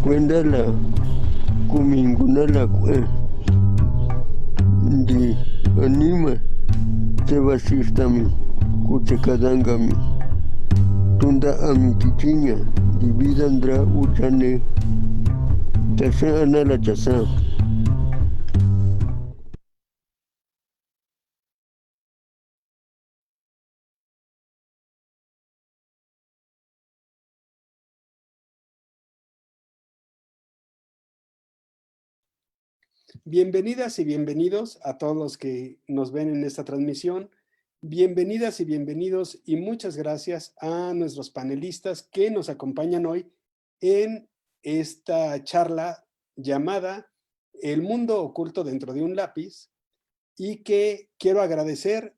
Cuenta la kuminguna la de anima te vasistami kutekadangami tunda ami chichiña dividandra uchane tasa ana la chasa. Bienvenidas y bienvenidos a todos los que nos ven en esta transmisión. Bienvenidas y bienvenidos y muchas gracias a nuestros panelistas que nos acompañan hoy en esta charla llamada El mundo oculto dentro de un lápiz, y que quiero agradecer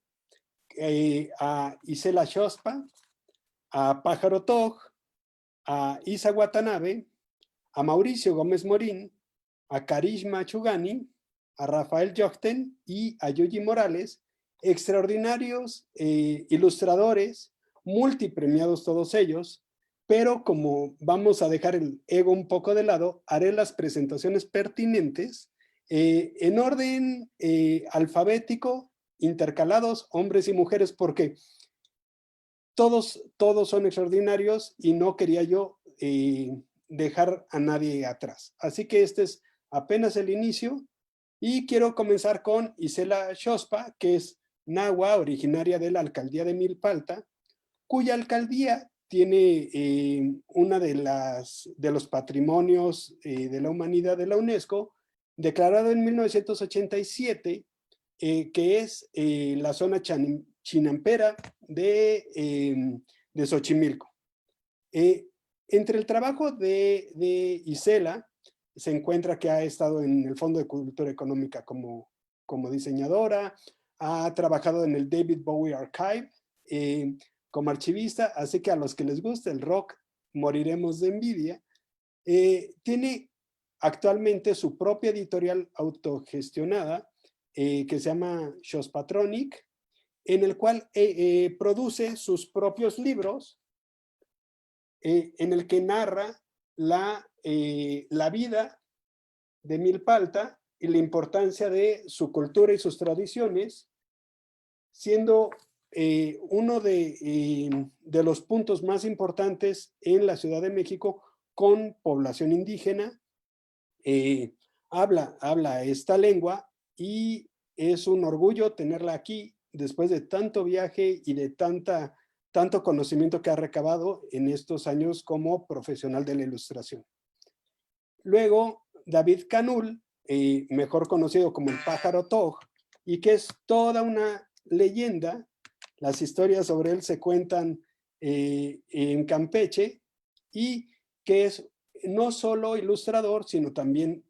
a Isela Shospa, a Pájaro Toj, a Isa Watanabe, a Mauricio Gómez Morín, a Karishma Chugani, a Rafael Jochten y a Yuji Morales, extraordinarios ilustradores, multipremiados todos ellos, pero como vamos a dejar el ego un poco de lado, haré las presentaciones pertinentes en orden alfabético, intercalados, hombres y mujeres, porque todos son extraordinarios y no quería yo dejar a nadie atrás. Así que este es apenas el inicio y quiero comenzar con Isela Shospa, que es nahua, originaria de la alcaldía de Milpalta, cuya alcaldía tiene una de los patrimonios de la humanidad de la UNESCO, declarado en 1987, que es la zona chinampera de Xochimilco. Entre el trabajo de Isela se encuentra que ha estado en el Fondo de Cultura Económica como diseñadora, ha trabajado en el David Bowie Archive como archivista, así que a los que les gusta el rock moriremos de envidia. Tiene actualmente su propia editorial autogestionada que se llama Shospatronic, en el cual produce sus propios libros en el que narra la vida de Milpalta y la importancia de su cultura y sus tradiciones, siendo uno de los puntos más importantes en la Ciudad de México con población indígena. Habla esta lengua y es un orgullo tenerla aquí después de tanto viaje y de tanto conocimiento que ha recabado en estos años como profesional de la ilustración. Luego, David Canul, mejor conocido como el Pájaro Toj, y que es toda una leyenda. Las historias sobre él se cuentan en Campeche, y que es no solo ilustrador, sino también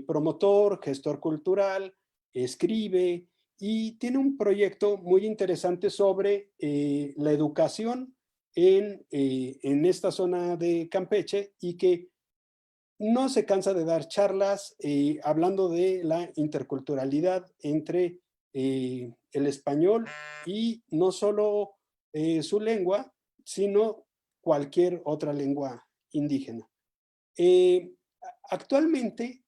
promotor, gestor cultural, escribe, y tiene un proyecto muy interesante sobre la educación en esta zona de Campeche, y que no se cansa de dar charlas hablando de la interculturalidad entre el español y no solo su lengua, sino cualquier otra lengua indígena. Eh, Actualmente,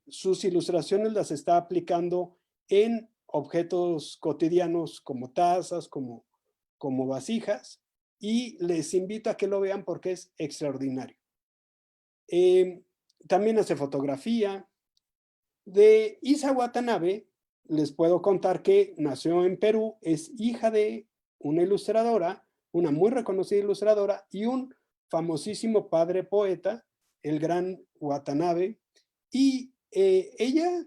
sus ilustraciones las está aplicando en objetos cotidianos como tazas, como vasijas, y les invito a que lo vean porque es extraordinario. También hace fotografía. De Isa Watanabe, les puedo contar que nació en Perú, es hija de una ilustradora, una muy reconocida ilustradora, y un famosísimo padre poeta, el gran Watanabe, y ella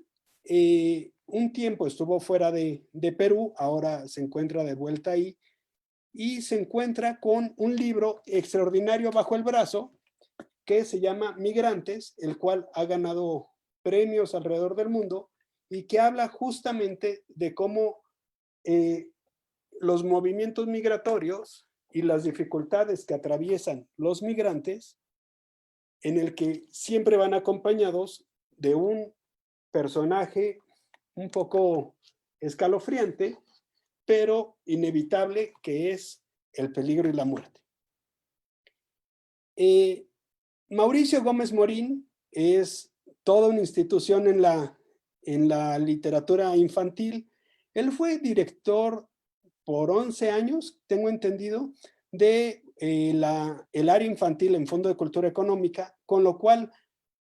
un tiempo estuvo fuera de Perú, ahora se encuentra de vuelta ahí, y se encuentra con un libro extraordinario bajo el brazo, que se llama Migrantes, el cual ha ganado premios alrededor del mundo y que habla justamente de cómo los movimientos migratorios y las dificultades que atraviesan los migrantes, en el que siempre van acompañados de un personaje un poco escalofriante, pero inevitable, que es el peligro y la muerte. Mauricio Gómez Morín es toda una institución en la literatura infantil. Él fue director por 11 años, tengo entendido, de el área infantil en Fondo de Cultura Económica, con lo cual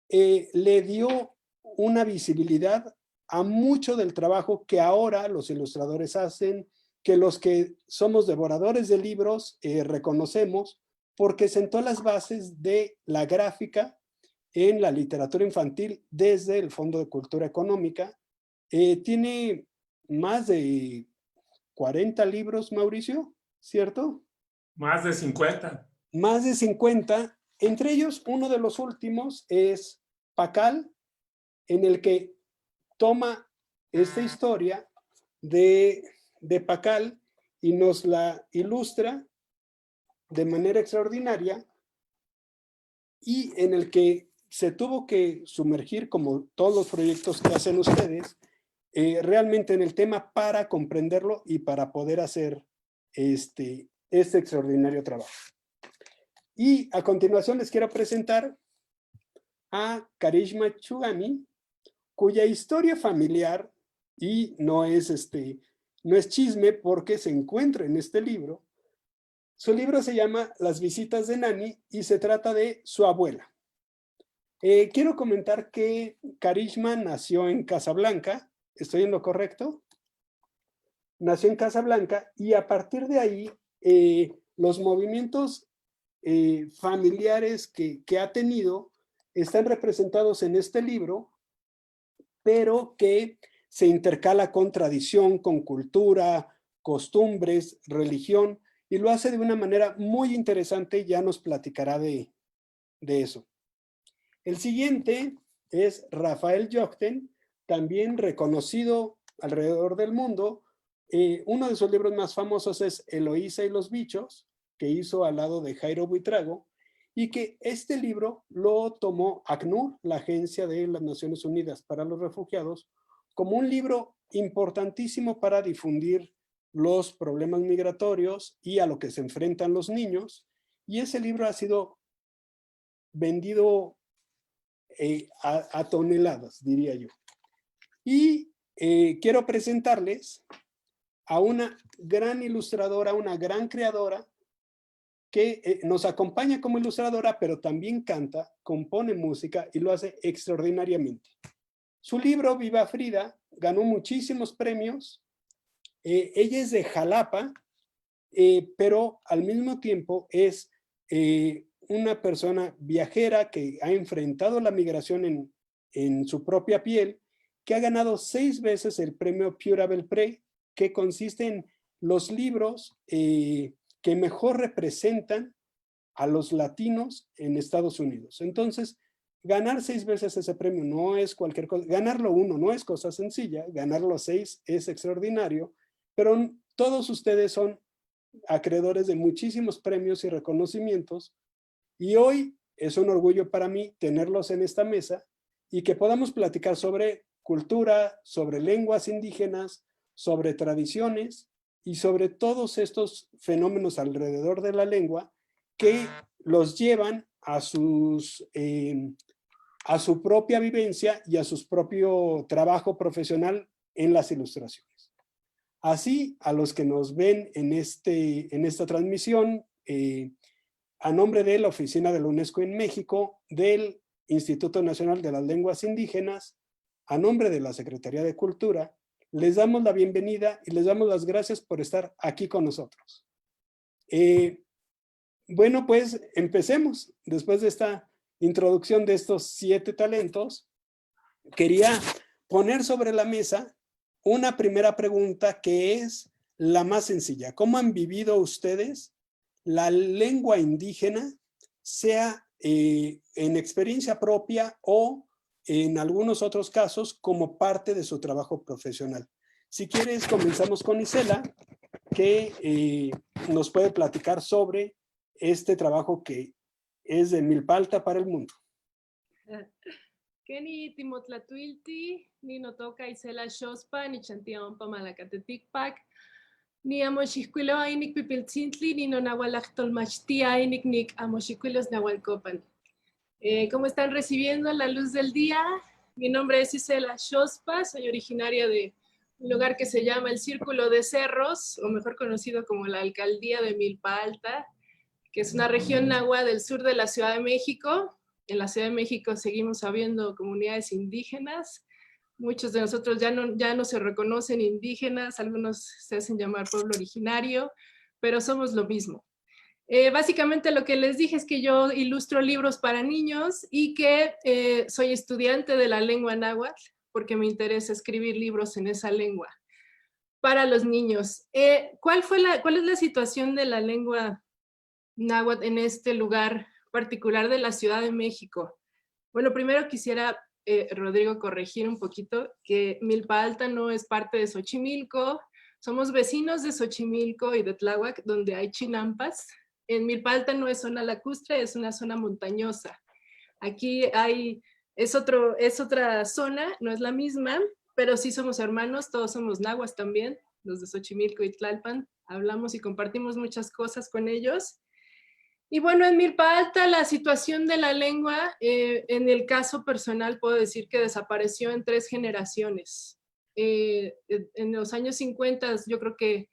le dio una visibilidad a mucho del trabajo que ahora los ilustradores hacen, que los que somos devoradores de libros reconocemos, porque sentó las bases de la gráfica en la literatura infantil desde el Fondo de Cultura Económica. Tiene más de 40 libros, Mauricio, ¿cierto? Más de 50. Más de 50. Entre ellos, uno de los últimos es Pacal, en el que toma esta historia de Pacal y nos la ilustra de manera extraordinaria, y en el que se tuvo que sumergir, como todos los proyectos que hacen ustedes, realmente en el tema para comprenderlo y para poder hacer este extraordinario trabajo. Y a continuación les quiero presentar a Karishma Chugani, cuya historia familiar, y no es chisme porque se encuentra en este libro. Su libro se llama Las visitas de Nani y se trata de su abuela. Quiero comentar que Karishma nació en Casablanca. ¿Estoy en lo correcto? Nació en Casablanca y a partir de ahí los movimientos familiares que ha tenido están representados en este libro, pero que se intercala con tradición, con cultura, costumbres, religión, y lo hace de una manera muy interesante. Ya nos platicará de eso. El siguiente es Rafael Jochten, también reconocido alrededor del mundo. Uno de sus libros más famosos es Eloísa y los bichos, que hizo al lado de Jairo Buitrago, y que este libro lo tomó ACNUR, la Agencia de las Naciones Unidas para los Refugiados, como un libro importantísimo para difundir los problemas migratorios y a lo que se enfrentan los niños, y ese libro ha sido vendido a toneladas, diría yo. Y quiero presentarles a una gran ilustradora, una gran creadora, que nos acompaña como ilustradora, pero también canta, compone música y lo hace extraordinariamente. Su libro, Viva Frida, ganó muchísimos premios. Ella es de Jalapa, pero al mismo tiempo es una persona viajera que ha enfrentado la migración en su propia piel, que ha ganado 6 veces el premio Pure Prix, que consiste en los libros que mejor representan a los latinos en Estados Unidos. Entonces, ganar 6 veces ese premio no es cualquier cosa. Ganarlo uno no es cosa sencilla, ganarlo 6 es extraordinario, pero todos ustedes son acreedores de muchísimos premios y reconocimientos, y hoy es un orgullo para mí tenerlos en esta mesa y que podamos platicar sobre cultura, sobre lenguas indígenas, sobre tradiciones y sobre todos estos fenómenos alrededor de la lengua que los llevan a su propia vivencia y a su propio trabajo profesional en las ilustraciones. Así, a los que nos ven en esta transmisión, a nombre de la Oficina de la UNESCO en México, del Instituto Nacional de las Lenguas Indígenas, a nombre de la Secretaría de Cultura, les damos la bienvenida y les damos las gracias por estar aquí con nosotros. Bueno, pues empecemos. Después de esta introducción de estos 7 talentos, quería poner sobre la mesa una primera pregunta que es la más sencilla. ¿Cómo han vivido ustedes la lengua indígena, sea en experiencia propia o en algunos otros casos como parte de su trabajo profesional? Si quieres, comenzamos con Isela, que nos puede platicar sobre este trabajo que es de milpalta para el mundo. Keni Timotlatuilti, ni notoka Isela Shospa, ni Chantiampa Malacateticpac, ni Amoxiscuilo Ainik Pipiltzintli, ni Nonahualachtolmachtia Ainik Nik Amoxicuilos Nahualcopan. ¿Cómo están recibiendo la luz del día? Mi nombre es Isela Xospa, soy originaria de un lugar que se llama el Círculo de Cerros, o mejor conocido como la Alcaldía de Milpa Alta, que es una región náhuatl del sur de la Ciudad de México. En la Ciudad de México seguimos habiendo comunidades indígenas. Muchos de nosotros ya no se reconocen indígenas, algunos se hacen llamar pueblo originario, pero somos lo mismo. Básicamente lo que les dije es que yo ilustro libros para niños y que soy estudiante de la lengua náhuatl porque me interesa escribir libros en esa lengua para los niños. ¿Cuál es la situación de la lengua náhuatl en este lugar particular de la Ciudad de México? Bueno, primero quisiera, Rodrigo, corregir un poquito que Milpa Alta no es parte de Xochimilco. Somos vecinos de Xochimilco y de Tláhuac, donde hay chinampas. En Milpa Alta no es zona lacustre, es una zona montañosa. Aquí es otra zona, no es la misma, pero sí somos hermanos, todos somos nahuas también, los de Xochimilco y Tlalpan. Hablamos y compartimos muchas cosas con ellos. Y bueno, en Milpa Alta la situación de la lengua, en el caso personal puedo decir que desapareció en 3 generaciones. En los años 50 yo creo que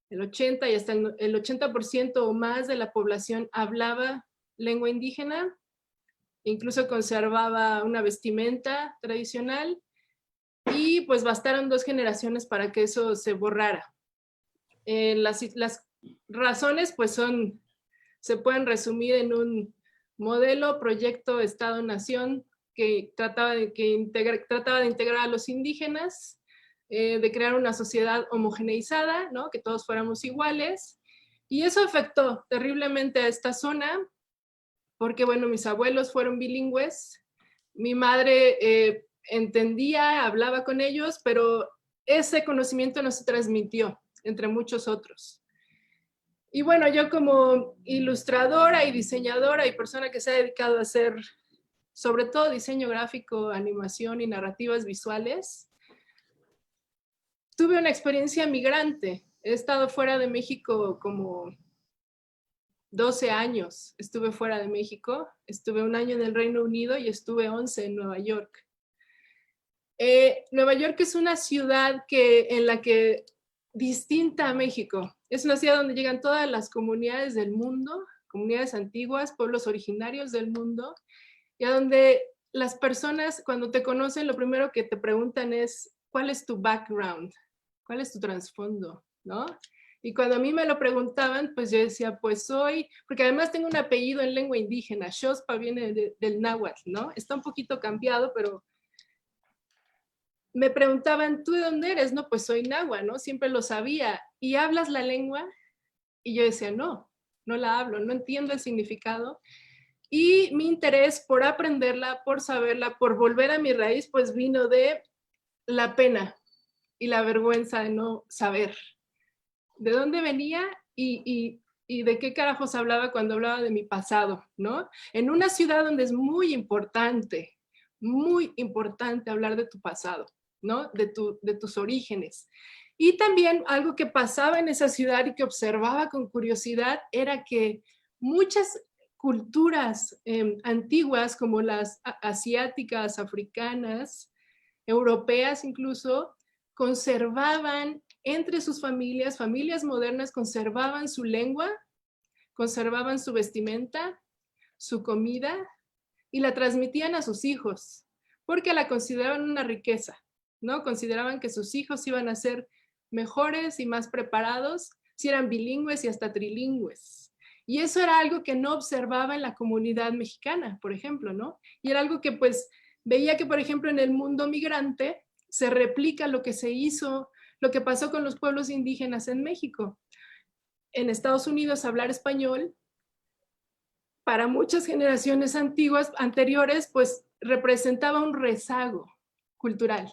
el 80 y hasta el 80% o más de la población hablaba lengua indígena, incluso conservaba una vestimenta tradicional y pues bastaron 2 generaciones para que eso se borrara. Las razones pues se pueden resumir en un modelo, proyecto, Estado-Nación que trataba de integrar a los indígenas, de crear una sociedad homogeneizada, ¿no? Que todos fuéramos iguales. Y eso afectó terriblemente a esta zona, porque bueno, mis abuelos fueron bilingües, mi madre entendía, hablaba con ellos, pero ese conocimiento no se transmitió, entre muchos otros. Y bueno, yo como ilustradora y diseñadora y persona que se ha dedicado a hacer sobre todo diseño gráfico, animación y narrativas visuales, tuve una experiencia migrante. He estado fuera de México como 12 años. Estuve fuera de México, estuve 1 año en el Reino Unido y estuve 11 en Nueva York. Nueva York es una ciudad en la que distinta a México. Es una ciudad donde llegan todas las comunidades del mundo, comunidades antiguas, pueblos originarios del mundo, y a donde las personas cuando te conocen lo primero que te preguntan es ¿cuál es tu background? ¿Cuál es tu trasfondo? ¿No? Y cuando a mí me lo preguntaban, pues yo decía, pues soy, porque además tengo un apellido en lengua indígena, Xospa viene del náhuatl, ¿no? Está un poquito cambiado, pero me preguntaban, ¿tú de dónde eres? No, pues soy náhuatl, ¿no? Siempre lo sabía. ¿Y hablas la lengua? Y yo decía, no la hablo, no entiendo el significado. Y mi interés por aprenderla, por saberla, por volver a mi raíz, pues vino de la pena y la vergüenza de no saber de dónde venía y de qué carajos hablaba cuando hablaba de mi pasado, ¿no? En una ciudad donde es muy importante hablar de tu pasado, ¿no? De tus orígenes. Y también algo que pasaba en esa ciudad y que observaba con curiosidad era que muchas culturas antiguas como las asiáticas, africanas, europeas incluso, conservaban entre sus familias modernas conservaban su lengua, conservaban su vestimenta, su comida y la transmitían a sus hijos, porque la consideraban una riqueza, ¿no? Consideraban que sus hijos iban a ser mejores y más preparados si eran bilingües y hasta trilingües. Y eso era algo que no observaba en la comunidad mexicana, por ejemplo, ¿no? Y era algo que pues veía que, por ejemplo, en el mundo migrante se replica lo que se hizo, lo que pasó con los pueblos indígenas en México. En Estados Unidos hablar español, para muchas generaciones anteriores, pues representaba un rezago cultural.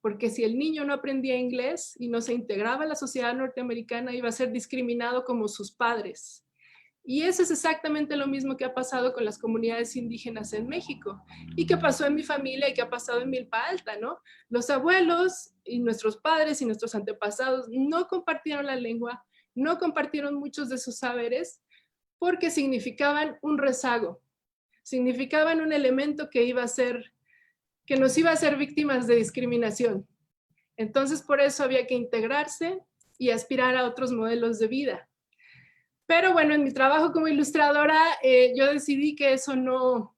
Porque si el niño no aprendía inglés y no se integraba a la sociedad norteamericana, iba a ser discriminado como sus padres. Y eso es exactamente lo mismo que ha pasado con las comunidades indígenas en México y que pasó en mi familia y que ha pasado en Milpa Alta, ¿no? Los abuelos y nuestros padres y nuestros antepasados no compartieron la lengua, no compartieron muchos de sus saberes porque significaban un rezago. significaban un elemento que nos iba a hacer víctimas de discriminación. Entonces, por eso había que integrarse y aspirar a otros modelos de vida. Pero bueno, en mi trabajo como ilustradora, yo decidí que eso no,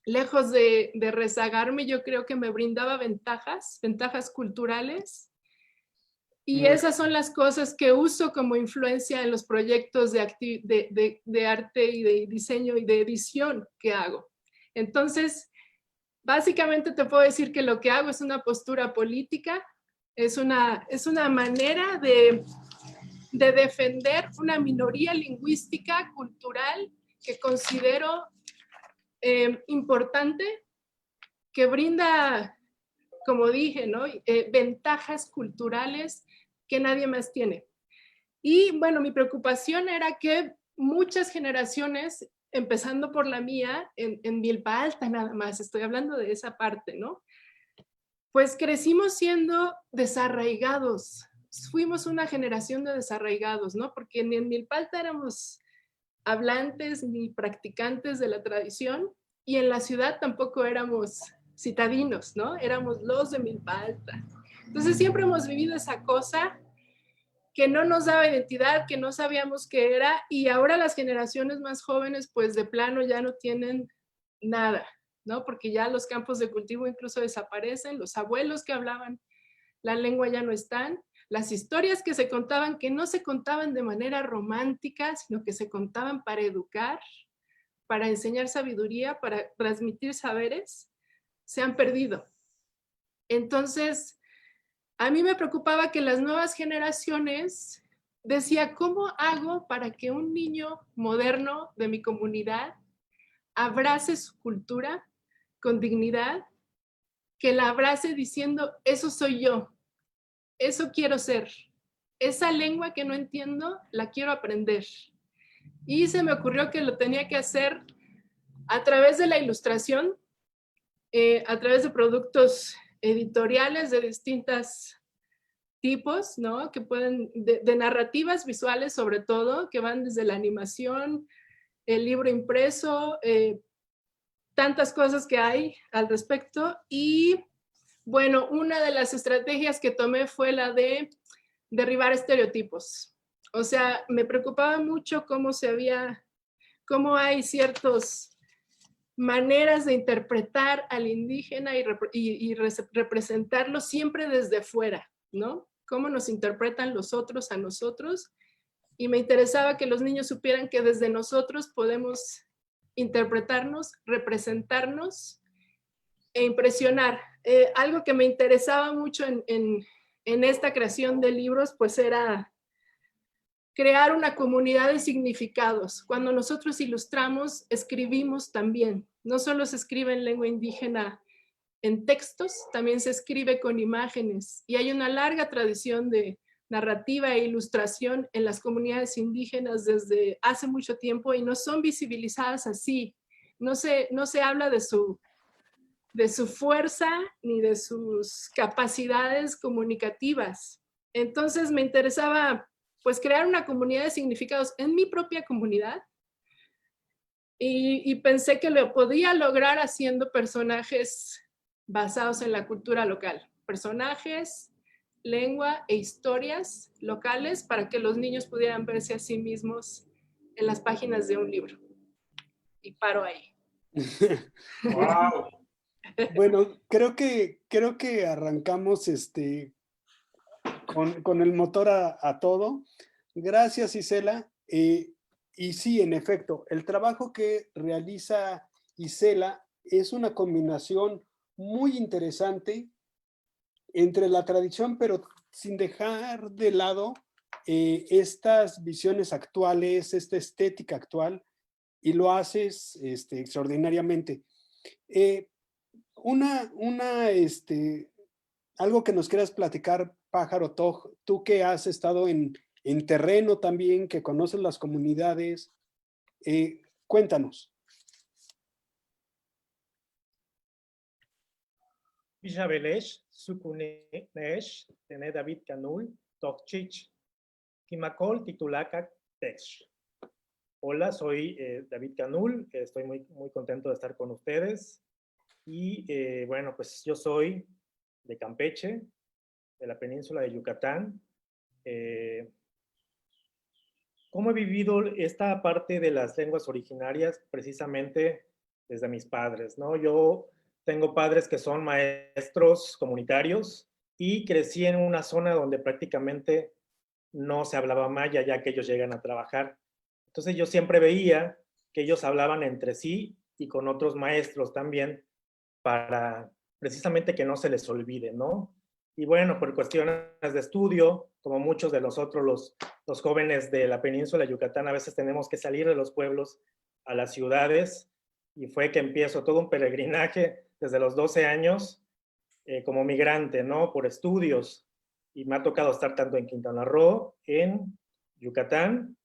lejos de rezagarme, yo creo que me brindaba ventajas culturales. Y esas son las cosas que uso como influencia en los proyectos de arte y de diseño y de edición que hago. Entonces, básicamente te puedo decir que lo que hago es una postura política, es una manera de defender una minoría lingüística, cultural, que considero importante, que brinda, como dije, ¿no? Ventajas culturales que nadie más tiene. Y bueno, mi preocupación era que muchas generaciones, empezando por la mía, en Milpa Alta nada más, estoy hablando de esa parte, ¿no? Pues crecimos siendo desarraigados, fuimos una generación de desarraigados, ¿no? Porque ni en Milpa Alta éramos hablantes ni practicantes de la tradición, y en la ciudad tampoco éramos citadinos, ¿no? Éramos los de Milpa Alta. Entonces siempre hemos vivido esa cosa que no nos daba identidad, que no sabíamos qué era, y ahora las generaciones más jóvenes pues de plano ya no tienen nada, ¿no? Porque ya los campos de cultivo incluso desaparecen, los abuelos que hablaban la lengua ya no están, las historias que se contaban, que no se contaban de manera romántica, sino que se contaban para educar, para enseñar sabiduría, para transmitir saberes, se han perdido. Entonces, a mí me preocupaba que las nuevas generaciones, decía, ¿cómo hago para que un niño moderno de mi comunidad abrace su cultura con dignidad, que la abrace diciendo, eso soy yo, eso quiero ser, esa lengua que no entiendo, la quiero aprender? Y se me ocurrió que lo tenía que hacer a través de la ilustración, a través de productos editoriales de distintos tipos, ¿no? Que pueden, de narrativas visuales sobre todo, que van desde la animación, el libro impreso, tantas cosas que hay al respecto. Y bueno, una de las estrategias que tomé fue la de derribar estereotipos. O sea, me preocupaba mucho cómo hay ciertas maneras de interpretar al indígena y representarlo siempre desde fuera, ¿no? Cómo nos interpretan los otros a nosotros. Y me interesaba que los niños supieran que desde nosotros podemos interpretarnos, representarnos e impresionar. Algo que me interesaba mucho en esta creación de libros, pues era crear una comunidad de significados. Cuando nosotros ilustramos, escribimos también. No solo se escribe en lengua indígena en textos, también se escribe con imágenes. Y hay una larga tradición de narrativa e ilustración en las comunidades indígenas desde hace mucho tiempo y no son visibilizadas así. No se habla de su fuerza ni de sus capacidades comunicativas. Entonces me interesaba pues crear una comunidad de significados en mi propia comunidad y pensé que lo podía lograr haciendo personajes basados en la cultura local. Personajes, lengua e historias locales para que los niños pudieran verse a sí mismos en las páginas de un libro. Y paro ahí. ¡Wow! Bueno, creo que arrancamos con el motor a todo. Gracias, Isela. Y sí, en efecto, el trabajo que realiza Isela es una combinación muy interesante entre la tradición, pero sin dejar de lado estas visiones actuales, esta estética actual, y lo haces extraordinariamente. Algo que nos quieras platicar, Pájaro Toj, tú que has estado en terreno también, que conoces las comunidades, cuéntanos. Isabelesh, Sukunesh, Tene David Canul, Tokchich, Kimacol Titulaca Tex. Hola, soy David Canul, estoy muy contento de estar con ustedes. Y bueno, pues yo soy de Campeche, de la península de Yucatán. ¿Cómo he vivido esta parte de las lenguas originarias? Precisamente desde mis padres, ¿no? Yo tengo padres que son maestros comunitarios y crecí en una zona donde prácticamente no se hablaba maya ya que ellos llegan a trabajar. Entonces yo siempre veía que ellos hablaban entre sí y con otros maestros también para precisamente que no se les olvide, ¿no? Y bueno, por cuestiones de estudio, como muchos de nosotros los jóvenes de la península de Yucatán, a veces tenemos que salir de los pueblos a las ciudades, y fue que empiezo todo un peregrinaje desde los 12 años como migrante, ¿no? Por estudios, y me ha tocado estar tanto en Quintana Roo, en Yucatán,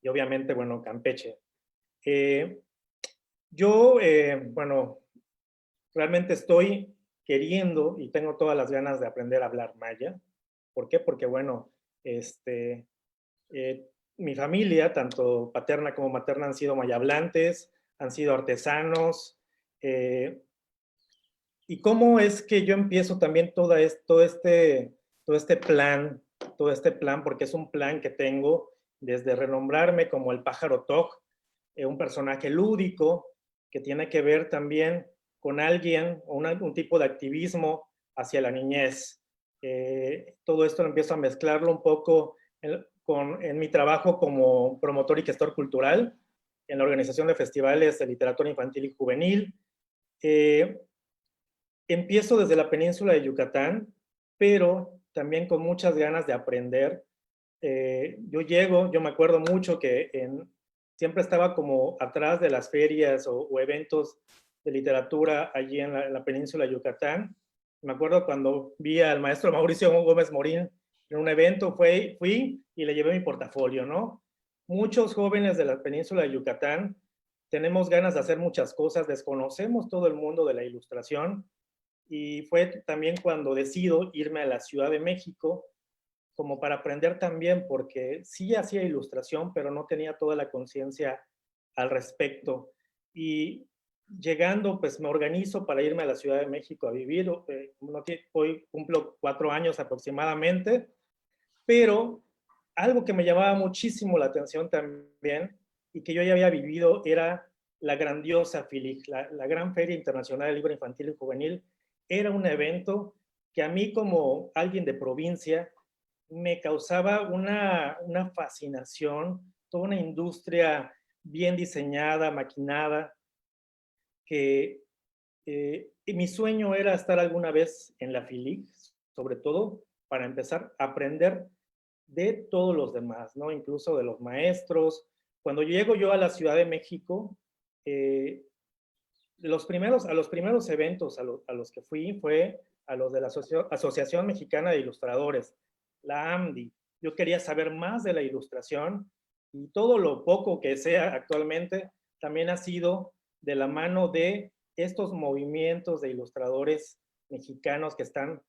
y obviamente, bueno, Campeche. Bueno, realmente estoy queriendo y tengo todas las ganas de aprender a hablar maya. ¿Por qué? Porque, bueno, mi familia, tanto paterna como materna, han sido mayablantes, han sido artesanos. ¿Y cómo es que yo empiezo también todo este plan, porque es un plan que tengo desde renombrarme como el pájaro Toj, un personaje lúdico que tiene que ver también con alguien, un tipo de activismo hacia la niñez. Todo esto lo empiezo a mezclarlo un poco en mi trabajo como promotor y gestor cultural en la organización de festivales de literatura infantil y juvenil. Empiezo desde la península de Yucatán, pero también con muchas ganas de aprender. Yo me acuerdo mucho que siempre estaba como atrás de las ferias o eventos de literatura allí en la península de Yucatán. Me acuerdo cuando vi al maestro Mauricio Gómez Morín en un evento, fui y le llevé mi portafolio, ¿no? Muchos jóvenes de la península de Yucatán tenemos ganas de hacer muchas cosas, desconocemos todo el mundo de la ilustración, y fue también cuando decido irme a la Ciudad de México como para aprender también, porque sí hacía ilustración, pero no tenía toda la conciencia al respecto. Y llegando, pues me organizo para irme a la Ciudad de México a vivir. Hoy cumplo 4 años aproximadamente, pero algo que me llamaba muchísimo la atención también y que yo ya había vivido era la grandiosa FILIC, la Gran Feria Internacional del Libro Infantil y Juvenil. Era un evento que a mí, como alguien de provincia, me causaba una fascinación, toda una industria bien diseñada, maquinada, que mi sueño era estar alguna vez en la FILIC, sobre todo para empezar a aprender de todos los demás, ¿no? Incluso de los maestros. Cuando llego yo a la Ciudad de México, a los primeros eventos a los que fui fue a los de la Asociación Mexicana de Ilustradores, la AMDI. Yo quería saber más de la ilustración, y todo lo poco que sea actualmente también ha sido de la mano de estos movimientos de ilustradores mexicanos que están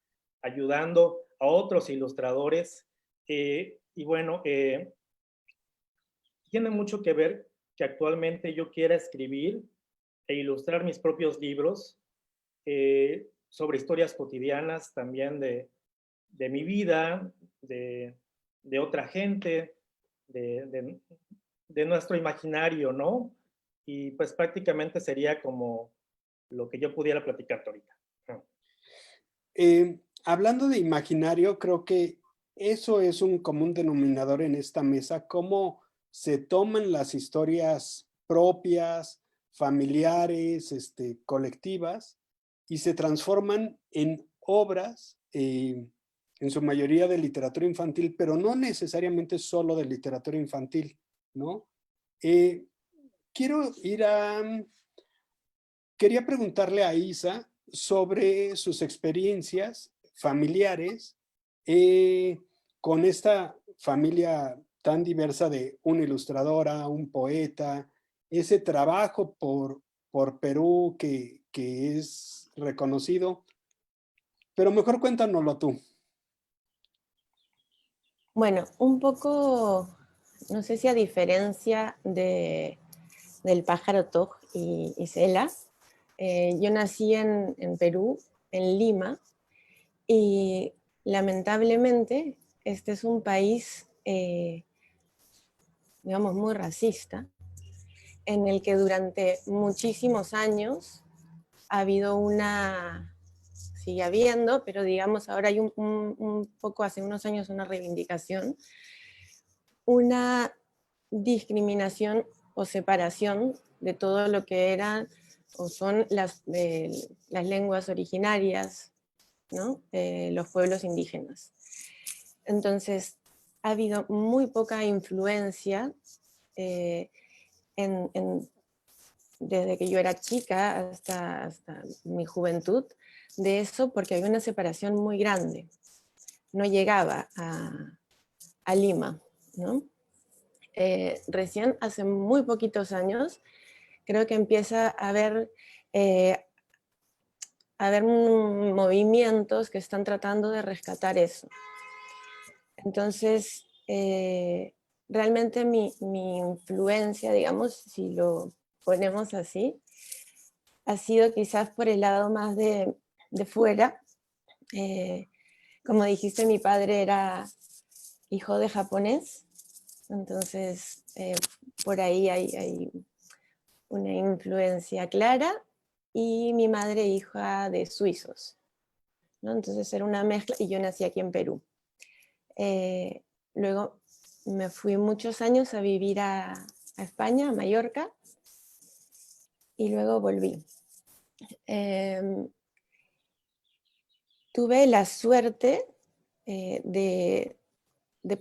ayudando a otros ilustradores. Y bueno, tiene mucho que ver que actualmente yo quiera escribir e ilustrar mis propios libros sobre historias cotidianas también de mi vida, de otra gente, de nuestro imaginario, ¿no? Y pues prácticamente sería como lo que yo pudiera platicarte ahorita. Hablando de imaginario, creo que eso es un común denominador en esta mesa, cómo se toman las historias propias, familiares, colectivas, y se transforman en obras, en su mayoría de literatura infantil, pero no necesariamente solo de literatura infantil, ¿no? Quería preguntarle a Isa sobre sus experiencias familiares con esta familia tan diversa de una ilustradora, un poeta, ese trabajo por Perú que es reconocido. Pero mejor cuéntanoslo tú. Bueno, un poco no sé si a diferencia del pájaro toj y cela, yo nací en Perú, en Lima, y lamentablemente este es un país, digamos, muy racista, en el que durante muchísimos años ha habido sigue habiendo, pero digamos ahora hay un poco, hace unos años, una reivindicación, una discriminación o separación de todo lo que eran o son las lenguas originarias, ¿no? Los pueblos indígenas. Entonces, ha habido muy poca influencia desde que yo era chica hasta mi juventud de eso, porque había una separación muy grande. No llegaba a Lima, ¿no? Recién hace muy poquitos años creo que empieza a haber movimientos que están tratando de rescatar eso. Entonces, realmente mi influencia, digamos, si lo ponemos así, ha sido quizás por el lado más de fuera. Como dijiste, mi padre era hijo de japonés, entonces por ahí hay una influencia clara, y mi madre hija de suizos, ¿no? Entonces era una mezcla, y yo nací aquí en Perú. Luego me fui muchos años a vivir a España, a Mallorca, y luego volví. Tuve la suerte de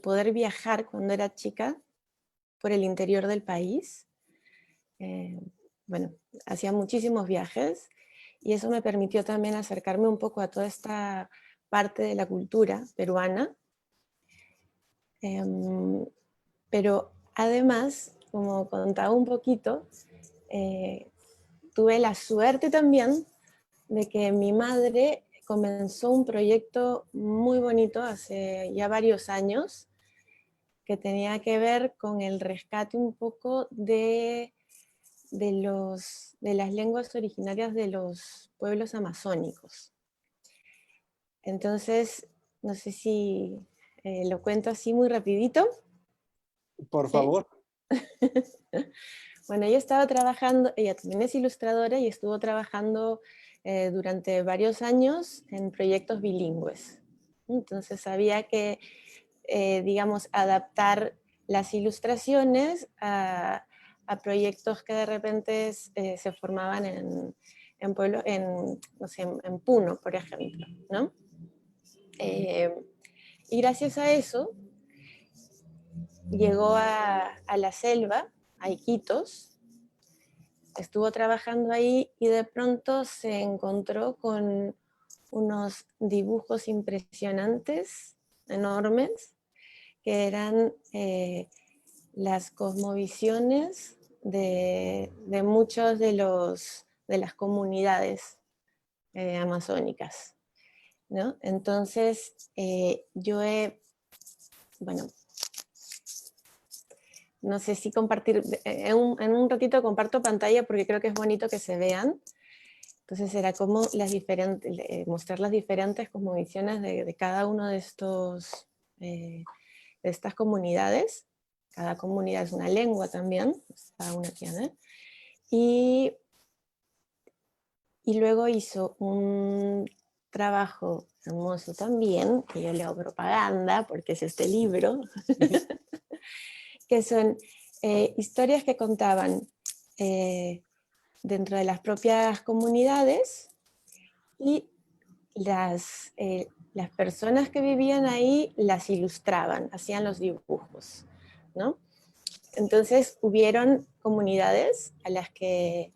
poder viajar cuando era chica por el interior del país. Bueno, hacía muchísimos viajes y eso me permitió también acercarme un poco a toda esta parte de la cultura peruana. Pero además, como contaba un poquito, tuve la suerte también de que mi madre comenzó un proyecto muy bonito hace ya varios años que tenía que ver con el rescate un poco de las lenguas originarias de los pueblos amazónicos. Entonces, no sé si lo cuento así muy rapidito. Por ¿Sí? favor. Bueno, ella estaba trabajando, ella también es ilustradora y estuvo trabajando durante varios años en proyectos bilingües. Entonces había que, digamos, adaptar las ilustraciones a proyectos que de repente se formaban en pueblos, no sé, en Puno, por ejemplo, ¿no? Y gracias a eso llegó a la selva, a Iquitos, estuvo trabajando ahí y de pronto se encontró con unos dibujos impresionantes, enormes, que eran las cosmovisiones de muchos de las comunidades amazónicas, ¿no? Entonces, bueno, no sé si compartir, en un ratito comparto pantalla porque creo que es bonito que se vean. Entonces era como mostrar las diferentes cosmovisiones de cada uno de estas comunidades. Cada comunidad es una lengua también, cada una tiene. Y luego hizo un trabajo hermoso también, que yo le hago propaganda porque es este libro, que son historias que contaban dentro de las propias comunidades, y las personas que vivían ahí las ilustraban, hacían los dibujos, ¿no? Entonces hubieron comunidades a las que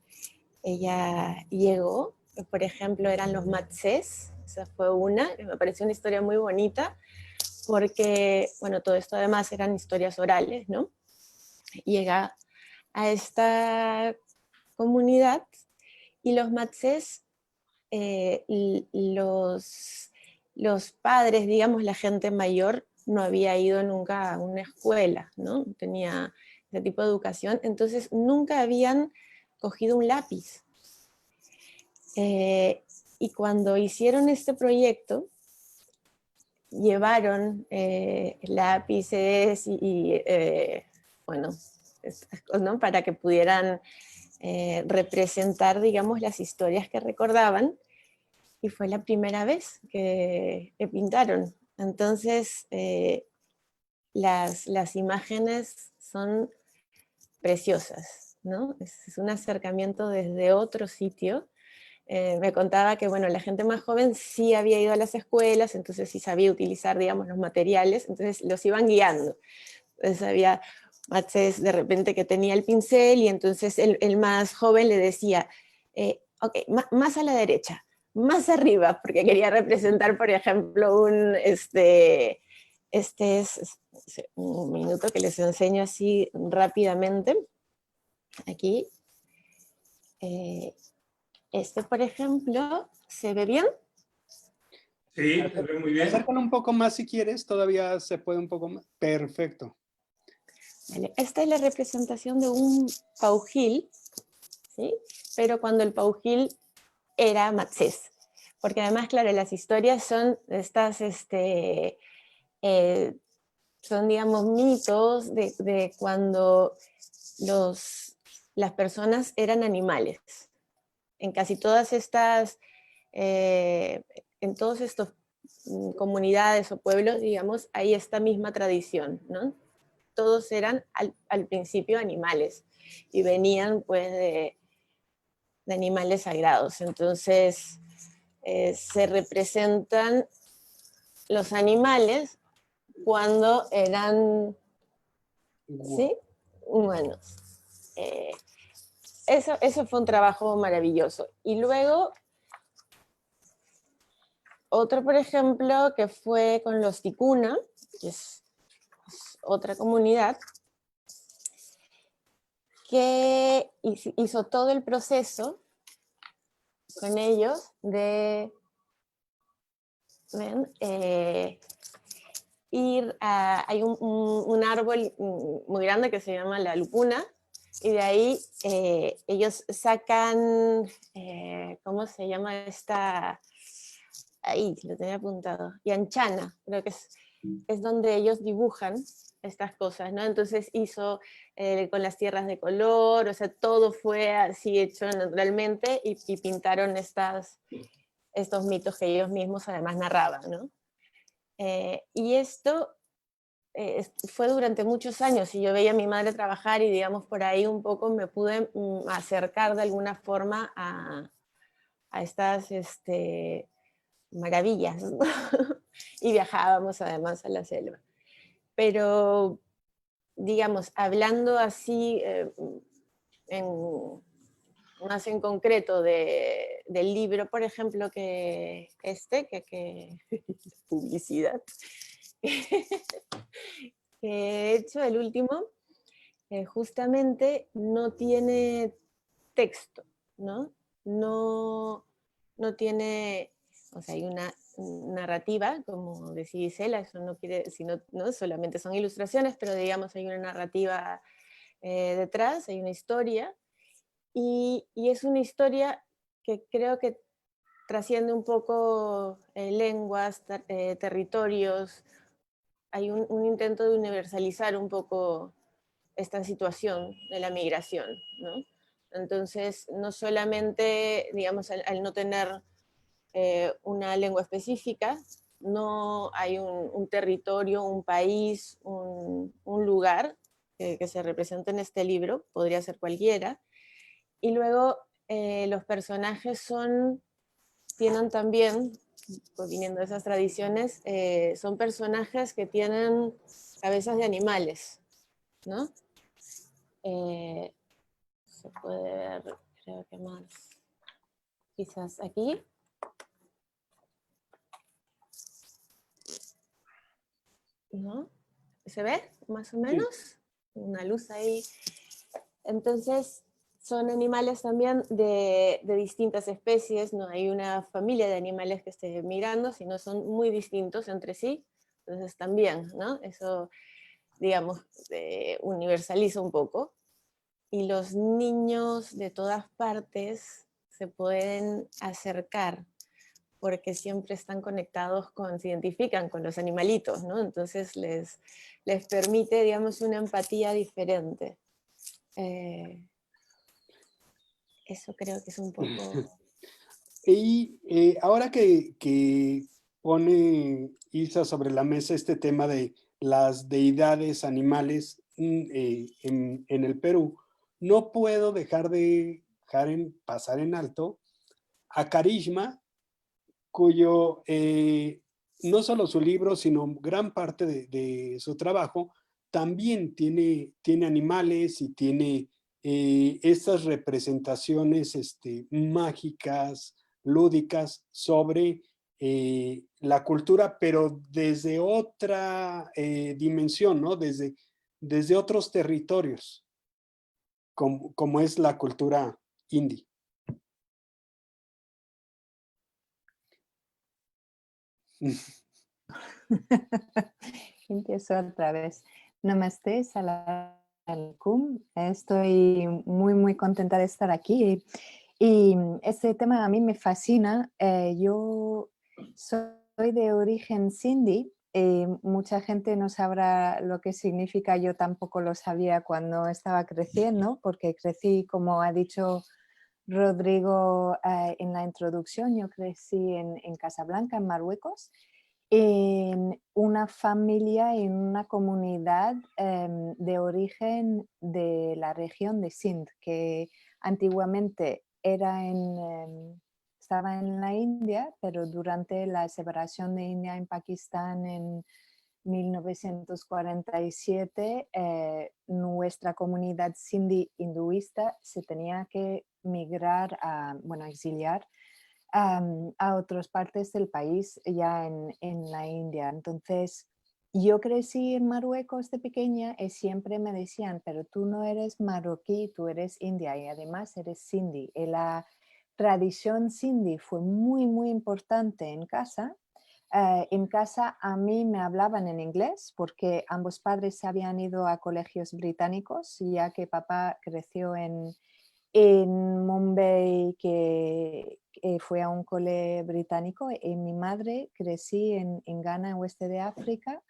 ella llegó, por ejemplo eran los Matsés, esa fue una, que me pareció una historia muy bonita, porque, bueno, todo esto además eran historias orales, ¿no? Llega a esta comunidad y los Matsés, los padres, digamos, la gente mayor, no había ido nunca a una escuela, ¿no? No tenía ese tipo de educación, entonces nunca habían cogido un lápiz. Y cuando hicieron este proyecto, llevaron lápices bueno, ¿no? Para que pudieran representar, digamos, las historias que recordaban, y fue la primera vez que pintaron. Entonces, las imágenes son preciosas, ¿no? Es un acercamiento desde otro sitio. Me contaba que, bueno, la gente más joven sí había ido a las escuelas, entonces sí sabía utilizar, digamos, los materiales, entonces los iban guiando. Entonces había Matsés de repente que tenía el pincel y entonces el más joven le decía, ok, más a la derecha, más arriba, porque quería representar, por ejemplo, un minuto que les enseño así rápidamente. Aquí. Por ejemplo, ¿se ve bien? Sí, se ve muy bien. Acércalo un poco más si quieres, todavía se puede un poco más. Perfecto. Vale. Esta es la representación de un paujil, ¿sí? Pero cuando el paujil era Matsés. Porque además, claro, las historias son estas, son, digamos, mitos de cuando las personas eran animales. En casi todas estas, en todos estos comunidades o pueblos, digamos, hay esta misma tradición, ¿no? Todos eran al principio animales y venían pues de animales sagrados. Entonces se representan los animales cuando eran, ¿sí?, humanos. Eso fue un trabajo maravilloso. Y luego, otro, por ejemplo, que fue con los ticuna, que es otra comunidad, que hizo todo el proceso con ellos de ir a... Hay un árbol muy grande que se llama la lupuna, y de ahí ellos sacan, ¿cómo se llama esta? Ahí, lo tenía apuntado, yanchana, creo que es donde ellos dibujan estas cosas, ¿no? Entonces hizo con las tierras de color, o sea, todo fue así hecho naturalmente, y pintaron estos mitos que ellos mismos además narraban, ¿no? Y esto fue durante muchos años, y yo veía a mi madre trabajar y, digamos, por ahí un poco me pude acercar de alguna forma a estas maravillas, ¿no? Y viajábamos además a la selva. Pero, digamos, hablando así más en concreto del libro, por ejemplo, que publicidad, que he hecho, el último, justamente no tiene texto, ¿no? No tiene, o sea, hay una narrativa, como decía Isela, eso no quiere, sino, no solamente son ilustraciones, pero digamos hay una narrativa detrás, hay una historia, y es una historia que creo que trasciende un poco lenguas, territorios. Hay un intento de universalizar un poco esta situación de la migración, ¿no? Entonces, no solamente, digamos, al no tener una lengua específica, no hay un territorio, un país, un lugar que se representa en este libro, podría ser cualquiera. Y luego los personajes tienen también, viniendo de esas tradiciones, son personajes que tienen cabezas de animales, ¿no? Se puede ver, creo que más, quizás aquí. ¿No? ¿Se ve? Más o menos. Sí. Una luz ahí. Entonces, son animales también de distintas especies, no hay una familia de animales que esté migrando, sino son muy distintos entre sí. Entonces también, ¿no? Eso, digamos, universaliza un poco. Y los niños de todas partes se pueden acercar porque siempre están conectados se identifican con los animalitos, ¿no? Entonces les permite, digamos, una empatía diferente. Eso creo que es un poco... Y ahora que pone Isa sobre la mesa este tema de las deidades animales en el Perú, no puedo dejar pasar en alto a Karishma, cuyo no solo su libro, sino gran parte de su trabajo también tiene animales y tiene estas representaciones mágicas, lúdicas sobre la cultura, pero desde otra dimensión, ¿no? Desde otros territorios, como es la cultura indie. Empiezo otra vez. Namaste, salam alaikum. Estoy muy contenta de estar aquí. Y este tema a mí me fascina. Yo soy de origen sindhi. Mucha gente no sabrá lo que significa. Yo tampoco lo sabía cuando estaba creciendo, porque crecí, como ha dicho Rodrigo en la introducción, yo crecí en Casablanca, en Marruecos, en una familia, en una comunidad de origen de la región de Sindh, que antiguamente estaba en la India, pero durante la separación de India en Pakistán en 1947, nuestra comunidad sindhi hinduista se tenía que migrar, exiliar a otras partes del país, ya en la India. Entonces, yo crecí en Marruecos de pequeña y siempre me decían, pero tú no eres marroquí, tú eres india y además eres sindhi. Y la tradición sindhi fue muy importante en casa. En casa a mí me hablaban en inglés porque ambos padres se habían ido a colegios británicos, ya que papá creció en Mumbai, que fue a un cole británico, y mi madre crecí en Ghana, en oeste de África,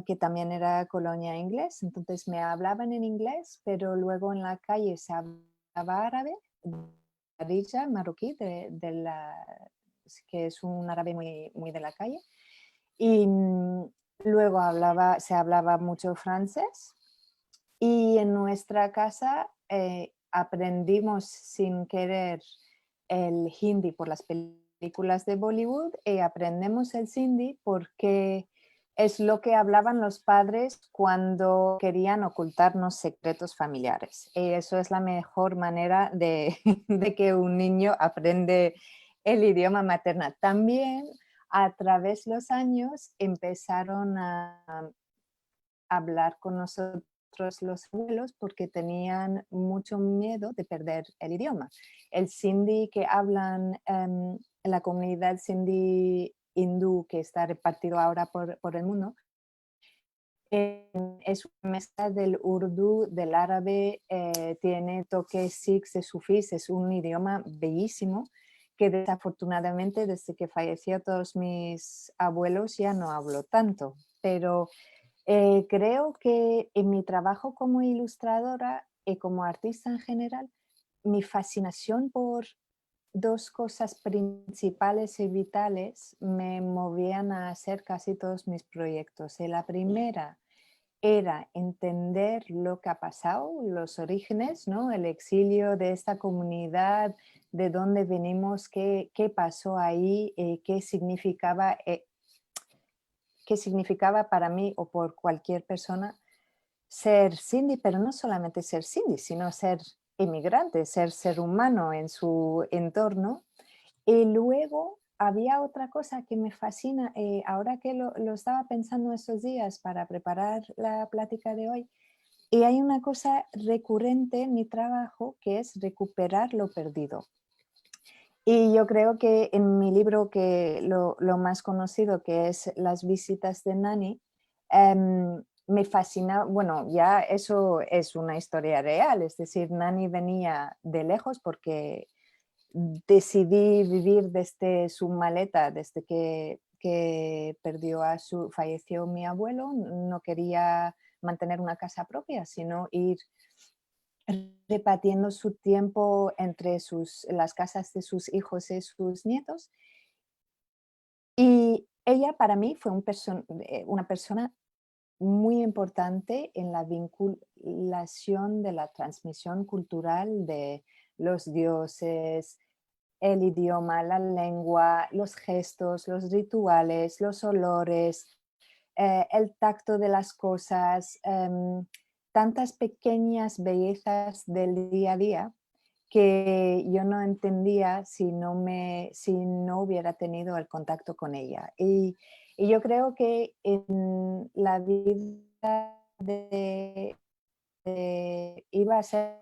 que también era colonia inglés. Entonces me hablaban en inglés, pero luego en la calle se hablaba árabe, darija, marroquí, que es un árabe muy de la calle. Y luego se hablaba mucho francés. Y en nuestra casa aprendimos sin querer el hindi por las películas de Bollywood y aprendemos el sindhi porque es lo que hablaban los padres cuando querían ocultarnos secretos familiares. Y eso es la mejor manera de que un niño aprende el idioma materno. También a través de los años empezaron a hablar con nosotros los abuelos porque tenían mucho miedo de perder el idioma. El sindhi que hablan en la comunidad sindhi hindú que está repartido ahora por el mundo es una mezcla del urdu, del árabe, tiene toques sikhs y sufís, es un idioma bellísimo que desafortunadamente desde que falleció todos mis abuelos ya no hablo tanto, pero creo que en mi trabajo como ilustradora y como artista en general, mi fascinación por dos cosas principales y vitales me movían a hacer casi todos mis proyectos. Y la primera era entender lo que ha pasado, los orígenes, ¿no? El exilio de esta comunidad, de dónde venimos, qué pasó ahí, qué significaba para mí o por cualquier persona ser sindhi, pero no solamente ser sindhi, sino ser inmigrante, ser humano en su entorno. Y luego había otra cosa que me fascina, ahora que lo estaba pensando estos días para preparar la plática de hoy, y hay una cosa recurrente en mi trabajo que es recuperar lo perdido. Y yo creo que en mi libro, que lo más conocido, que es Las visitas de Nani, me fascina, bueno, ya eso es una historia real, es decir, Nani venía de lejos porque decidí vivir desde su maleta, desde que falleció mi abuelo. No quería mantener una casa propia, sino ir repartiendo su tiempo entre las casas de sus hijos y sus nietos. Y ella para mí fue una persona muy importante en la vinculación de la transmisión cultural de los dioses, el idioma, la lengua, los gestos, los rituales, los olores, el tacto de las cosas, tantas pequeñas bellezas del día a día que yo no entendía si no hubiera tenido el contacto con ella. Y yo creo que en la vida iba a ser,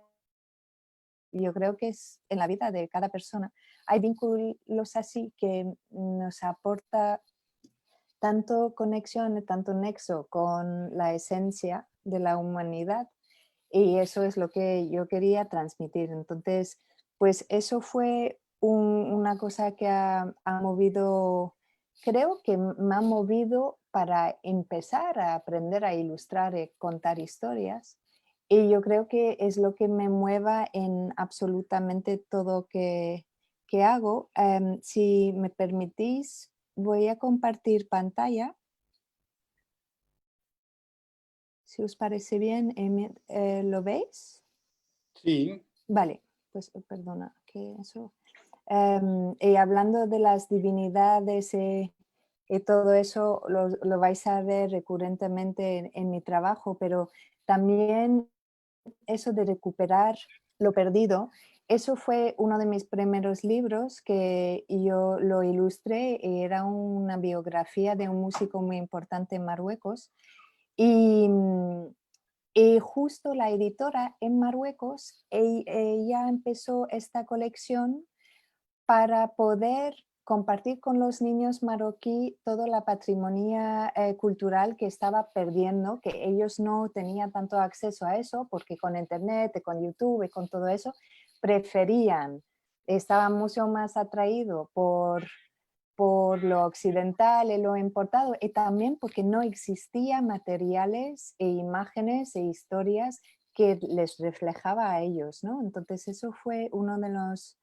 yo creo que es en la vida de cada persona, hay vínculos así que nos aporta tanto conexión, tanto nexo con la esencia de la humanidad, y eso es lo que yo quería transmitir. Entonces, pues eso fue una cosa que ha movido, creo que me ha movido para empezar a aprender a ilustrar y contar historias. Y yo creo que es lo que me mueva en absolutamente todo que hago. Si me permitís, voy a compartir pantalla. Si os parece bien, ¿lo veis? Sí, Vale, pues perdona, que eso. Y hablando de las divinidades y todo eso, lo vais a ver recurrentemente en mi trabajo, pero también eso de recuperar lo perdido, eso fue uno de mis primeros libros que yo lo ilustré, y era una biografía de un músico muy importante en Marruecos. Y, y justo la editora en Marruecos, ella empezó esta colección para poder compartir con los niños marroquí toda la patrimonio cultural que estaba perdiendo, que ellos no tenían tanto acceso a eso, porque con internet, con YouTube y con todo eso, estaban mucho más atraídos por lo occidental y lo importado, y también porque no existían materiales e imágenes e historias que les reflejaba a ellos, ¿no? Entonces eso fue uno de los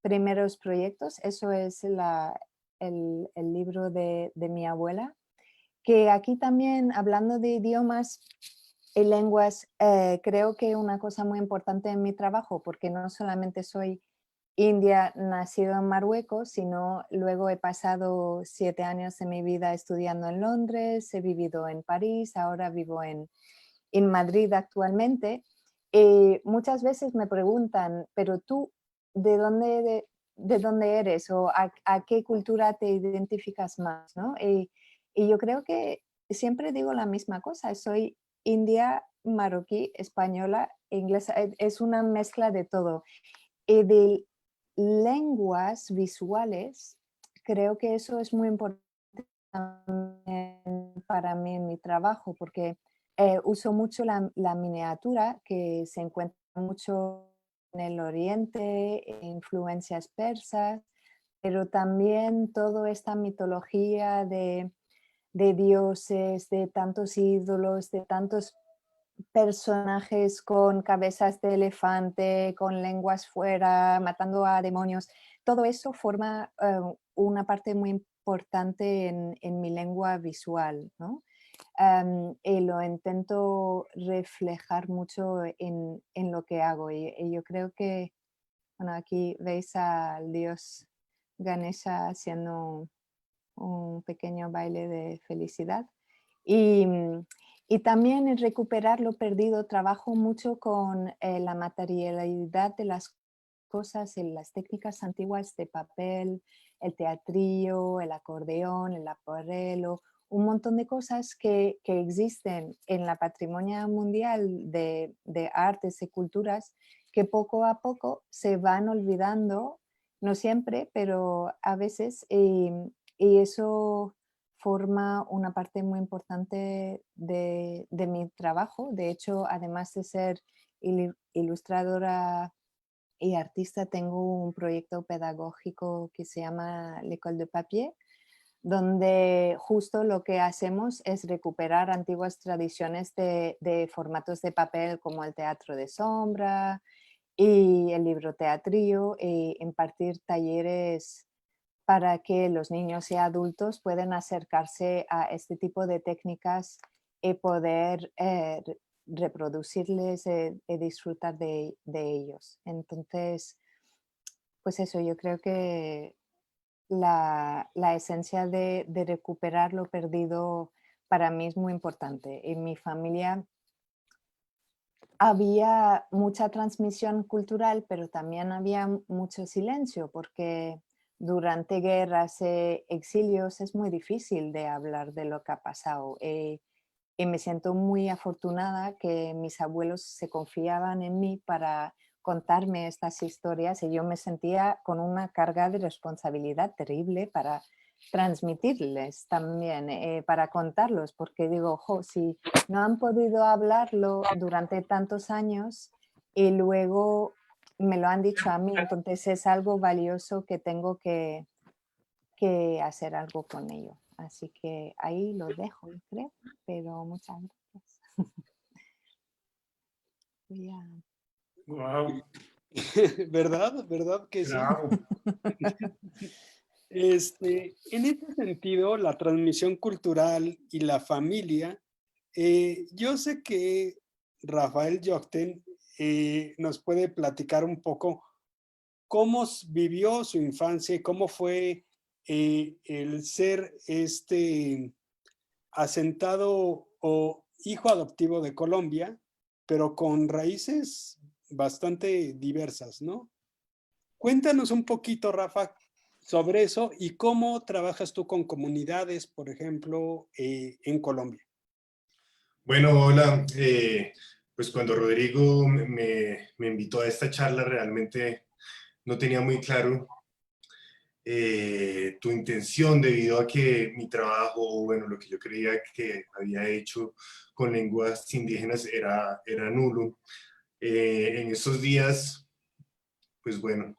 primeros proyectos. Eso es el libro de mi abuela, que aquí también, hablando de idiomas y lenguas, creo que una cosa muy importante en mi trabajo, porque no solamente soy india nacido en Marruecos, sino luego he pasado 7 años de mi vida estudiando en Londres, he vivido en París, ahora vivo en Madrid actualmente. Y muchas veces me preguntan, pero tú, ¿de dónde eres? ¿O a qué cultura te identificas más? ¿No? Y yo creo que siempre digo la misma cosa, soy india, marroquí, española, inglesa, es una mezcla de todo. Y de lenguas visuales, creo que eso es muy importante para mí en mi trabajo, porque uso mucho la miniatura, que se encuentra mucho en el oriente, influencias persas, pero también toda esta mitología de dioses, de tantos ídolos, de tantos personajes con cabezas de elefante, con lenguas fuera, matando a demonios. Todo eso forma una parte muy importante en mi lengua visual, ¿no? Y lo intento reflejar mucho en lo que hago. Y yo creo que, bueno, aquí veis al dios Ganesha haciendo un pequeño baile de felicidad. Y, y también en recuperar lo perdido, trabajo mucho con la materialidad de las cosas, en las técnicas antiguas de papel, el teatrillo, el acordeón, el acuarelo, un montón de cosas que existen en la patrimonio mundial de artes y culturas, que poco a poco se van olvidando no siempre, pero a veces, y eso forma una parte muy importante de mi trabajo. De hecho, además de ser ilustradora y artista, tengo un proyecto pedagógico que se llama L'École de Papier, donde justo lo que hacemos es recuperar antiguas tradiciones de formatos de papel como el teatro de sombra y el libroteatrillo, e impartir talleres para que los niños y adultos puedan acercarse a este tipo de técnicas y poder reproducirles y disfrutar de ellos. Entonces, pues eso, yo creo que la esencia de recuperar lo perdido para mí es muy importante. En mi familia había mucha transmisión cultural, pero también había mucho silencio, porque durante guerras e exilios es muy difícil de hablar de lo que ha pasado. Y me siento muy afortunada que mis abuelos se confiaban en mí para contarme estas historias, y yo me sentía con una carga de responsabilidad terrible para transmitirles también, para contarlos, porque digo, jo, si no han podido hablarlo durante tantos años y luego me lo han dicho a mí, entonces es algo valioso que tengo que hacer algo con ello. Así que ahí lo dejo, creo, pero muchas gracias. Wow, ¿Verdad? ¿Verdad que sí? bravo. En ese sentido, la transmisión cultural y la familia, yo sé que Rafael Jóchten nos puede platicar un poco cómo vivió su infancia y cómo fue el ser asentado o hijo adoptivo de Colombia, pero con raíces bastante diversas, ¿no? Cuéntanos un poquito, Rafa, sobre eso y cómo trabajas tú con comunidades, por ejemplo, en Colombia. Bueno, hola. Pues cuando Rodrigo me invitó a esta charla, realmente no tenía muy claro tu intención, debido a que mi trabajo, bueno, lo que yo creía que había hecho con lenguas indígenas era nulo. En estos días, pues bueno,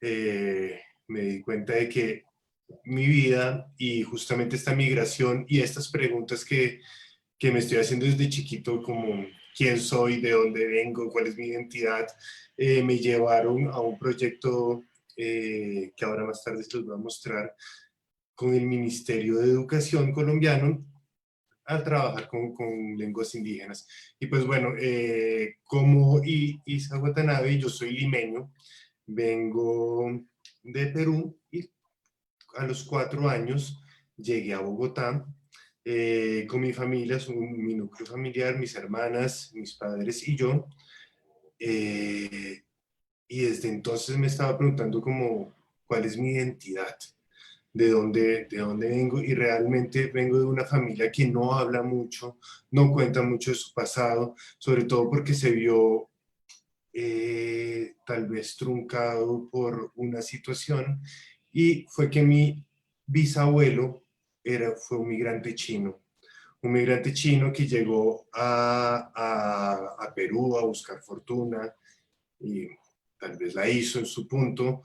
me di cuenta de que mi vida y justamente esta migración y estas preguntas que me estoy haciendo desde chiquito, como quién soy, de dónde vengo, cuál es mi identidad, me llevaron a un proyecto que ahora más tarde se los voy a mostrar, con el Ministerio de Educación colombiano, a trabajar con lenguas indígenas. Y pues bueno, como Isa Watanabe, yo soy limeño, vengo de Perú y a los 4 años llegué a Bogotá con mi familia, mi núcleo familiar, mis hermanas, mis padres y yo. Y desde entonces me estaba preguntando como, ¿cuál es mi identidad? De dónde vengo? Y realmente vengo de una familia que no habla mucho, no cuenta mucho de su pasado, sobre todo porque se vio tal vez truncado por una situación, y fue que mi bisabuelo fue un migrante chino que llegó a Perú a buscar fortuna, y tal vez la hizo en su punto,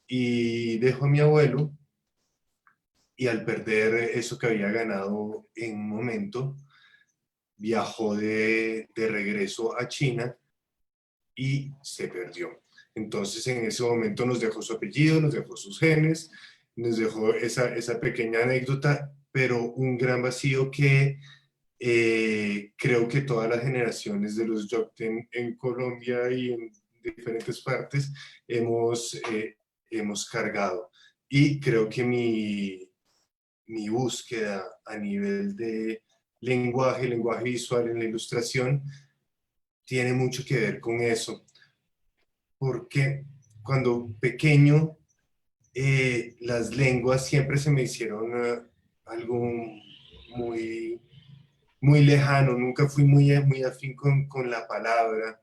y dejó a mi abuelo, y al perder eso que había ganado en un momento, viajó de regreso a China y se perdió. Entonces en ese momento nos dejó su apellido, nos dejó sus genes, nos dejó esa pequeña anécdota, pero un gran vacío que creo que todas las generaciones de los Jóchten en Colombia y en diferentes partes hemos cargado. Y creo que mi búsqueda a nivel de lenguaje visual en la ilustración, tiene mucho que ver con eso. Porque cuando pequeño, las lenguas siempre se me hicieron algo muy, muy lejano, nunca fui muy afín con la palabra.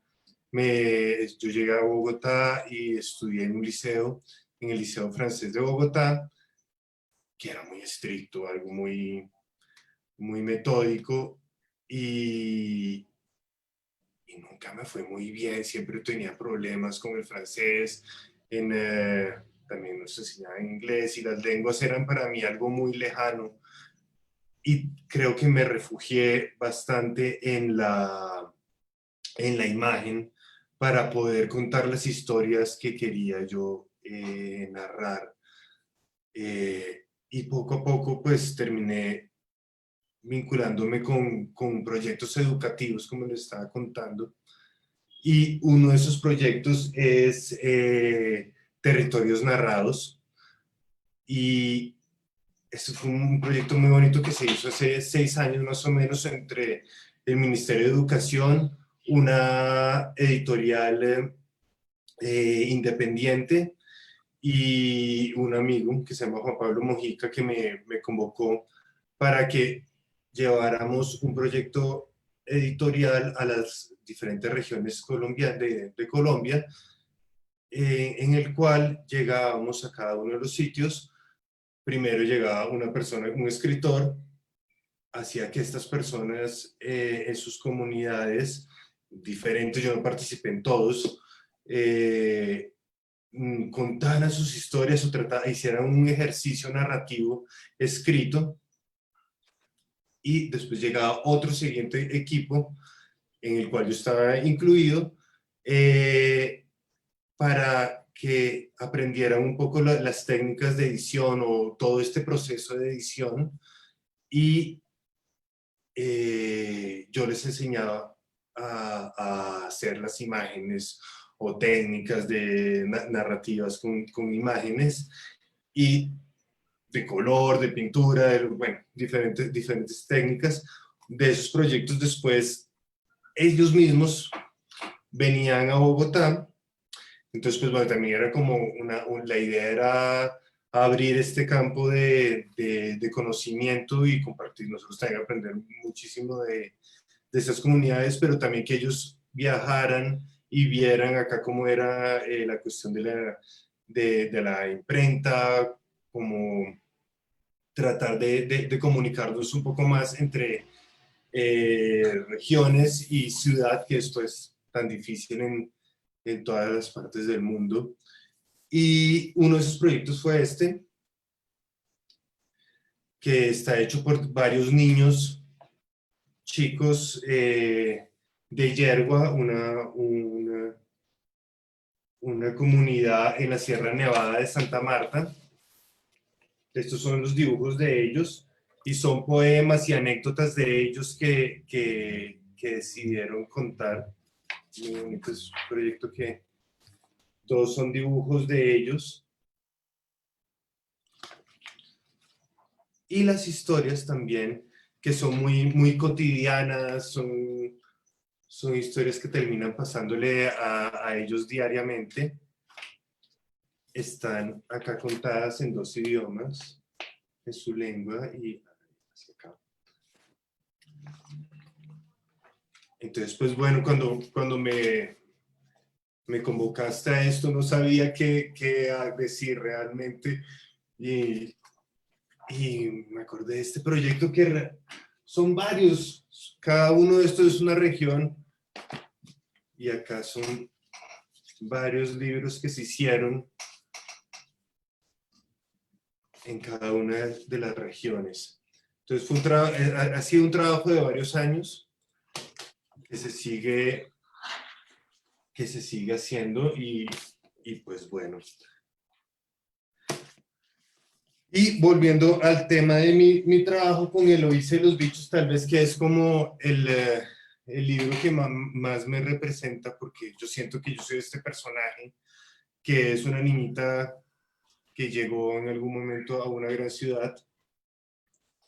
yo llegué a Bogotá y estudié en un liceo, en el Liceo Francés de Bogotá, que era muy estricto, algo muy, muy metódico, y nunca me fue muy bien, siempre tenía problemas con el francés, también nos enseñaban inglés y las lenguas eran para mí algo muy lejano, y creo que me refugié bastante en la imagen para poder contar las historias que quería yo narrar. Y poco a poco pues terminé vinculándome con proyectos educativos, como les estaba contando. Y uno de esos proyectos es Territorios Narrados. Y este fue un proyecto muy bonito que se hizo hace 6 años más o menos entre el Ministerio de Educación, una editorial independiente y un amigo que se llama Juan Pablo Mojica que me convocó para que lleváramos un proyecto editorial a las diferentes regiones de Colombia, en el cual llegábamos a cada uno de los sitios. Primero llegaba una persona, un escritor, hacía que estas personas en sus comunidades diferentes, yo no participé en todos, contaran sus historias o hicieran un ejercicio narrativo escrito, y después llegaba otro siguiente equipo en el cual yo estaba incluido, para que aprendieran un poco las técnicas de edición o todo este proceso de edición, y yo les enseñaba a hacer las imágenes o técnicas de narrativas con imágenes y de color, de pintura, bueno, diferentes técnicas. De esos proyectos después ellos mismos venían a Bogotá. Entonces, pues bueno, también era como la idea era abrir este campo de conocimiento y compartir. Nosotros también aprender muchísimo de esas comunidades, pero también que ellos viajaran y vieran acá cómo era la cuestión de la imprenta, como tratar de comunicarnos un poco más entre regiones y ciudad, que esto es tan difícil en todas las partes del mundo. Y uno de esos proyectos fue este, que está hecho por varios niños, chicos de Yergua, una comunidad en la Sierra Nevada de Santa Marta. Estos son los dibujos de ellos y son poemas y anécdotas de ellos que decidieron contar. Muy bonito, es un proyecto que todos son dibujos de ellos. Y las historias también, que son muy cotidianas, son historias que terminan pasándole a ellos diariamente. Están acá contadas en 2 idiomas, en su lengua y hacia acá. Entonces, pues bueno, cuando me convocaste a esto, no sabía qué decir realmente, y me acordé de este proyecto que son varios, cada uno de estos es una región, y acá son varios libros que se hicieron en cada una de las regiones. Entonces ha sido un trabajo de varios años que se sigue haciendo, y pues bueno. Y volviendo al tema de mi trabajo con Eloísa y los bichos, tal vez que es como el libro que más me representa, porque yo siento que yo soy este personaje que es una niñita que llegó en algún momento a una gran ciudad.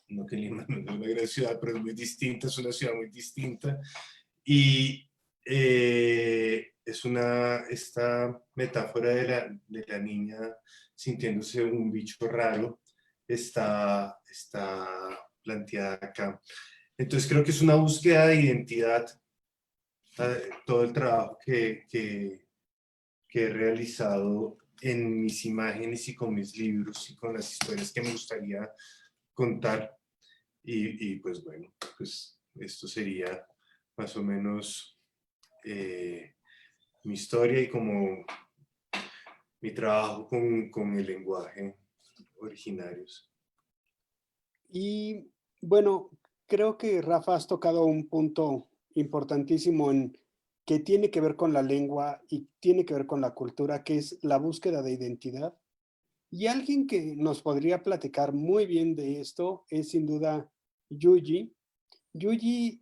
No que Lima no es una gran ciudad, pero es muy distinta, es una ciudad muy distinta. Y es esta metáfora de la niña sintiéndose un bicho raro, está planteada acá. Entonces creo que es una búsqueda de identidad todo el trabajo que he realizado en mis imágenes y con mis libros y con las historias que me gustaría contar. Y pues bueno, pues esto sería más o menos mi historia y como mi trabajo con el lenguaje originarios. Y bueno, creo que Rafa has tocado un punto importantísimo que tiene que ver con la lengua y tiene que ver con la cultura, que es la búsqueda de identidad. Y alguien que nos podría platicar muy bien de esto es sin duda Yuyi. Yuyi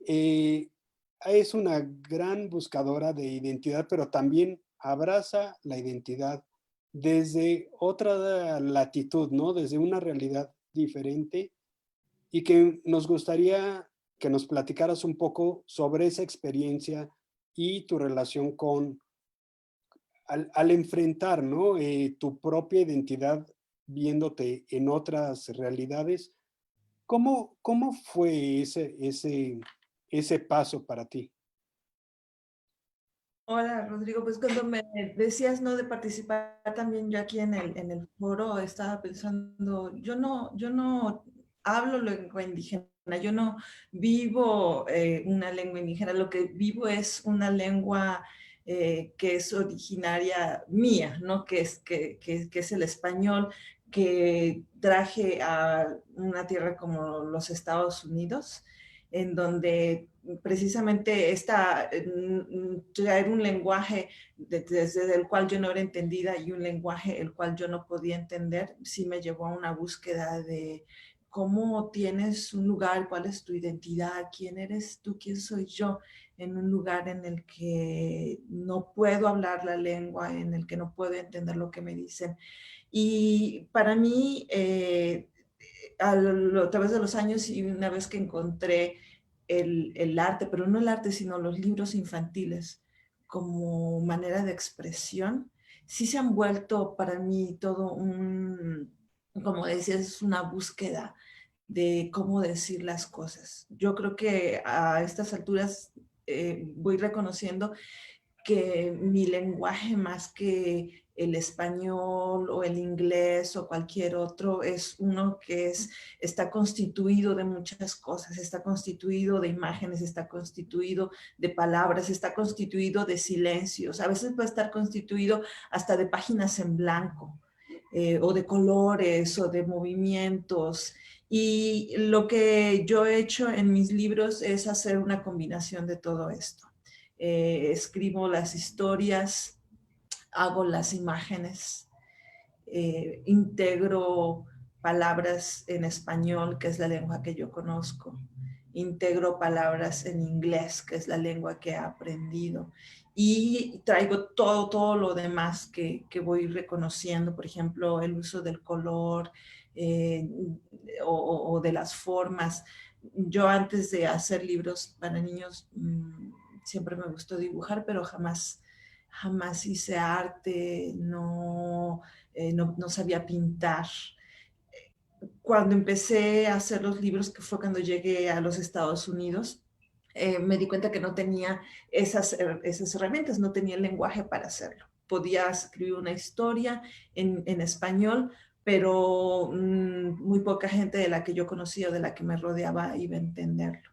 es una gran buscadora de identidad, pero también abraza la identidad desde otra latitud, ¿no? Desde una realidad diferente, y que nos gustaría que nos platicaras un poco sobre esa experiencia y tu relación al enfrentar, ¿no? Tu propia identidad viéndote en otras realidades. ¿Cómo fue ese paso para ti? Hola, Rodrigo. Pues cuando me decías, ¿no?, de participar también yo aquí en el foro, estaba pensando, yo no hablo lengua indígena, yo no vivo una lengua indígena, lo que vivo es una lengua que es originaria mía, ¿no? Que es el español, que traje a una tierra como los Estados Unidos, en donde precisamente traer un lenguaje desde el cual yo no era entendida y un lenguaje el cual yo no podía entender, sí me llevó a una búsqueda de cómo tienes un lugar, cuál es tu identidad, quién eres tú, quién soy yo, en un lugar en el que no puedo hablar la lengua, en el que no puedo entender lo que me dicen. Y para mí, a través de los años y una vez que encontré el arte, pero no el arte, sino los libros infantiles como manera de expresión, sí se han vuelto para mí todo como decías, es una búsqueda de cómo decir las cosas. Yo creo que a estas alturas voy reconociendo que mi lenguaje, más que el español o el inglés o cualquier otro, es uno que está constituido de muchas cosas, está constituido de imágenes, está constituido de palabras, está constituido de silencios, a veces puede estar constituido hasta de páginas en blanco, o de colores o de movimientos. Y lo que yo he hecho en mis libros es hacer una combinación de todo esto. Escribo las historias, hago las imágenes, integro palabras en español, que es la lengua que yo conozco, integro palabras en inglés, que es la lengua que he aprendido, y traigo todo lo demás que voy reconociendo, por ejemplo, el uso del color o de las formas. Yo antes de hacer libros para niños, siempre me gustó dibujar, pero jamás hice arte, no sabía pintar. Cuando empecé a hacer los libros, que fue cuando llegué a los Estados Unidos, me di cuenta que no tenía esas herramientas, no tenía el lenguaje para hacerlo. Podía escribir una historia en español, pero muy poca gente de la que yo conocía o de la que me rodeaba iba a entenderlo.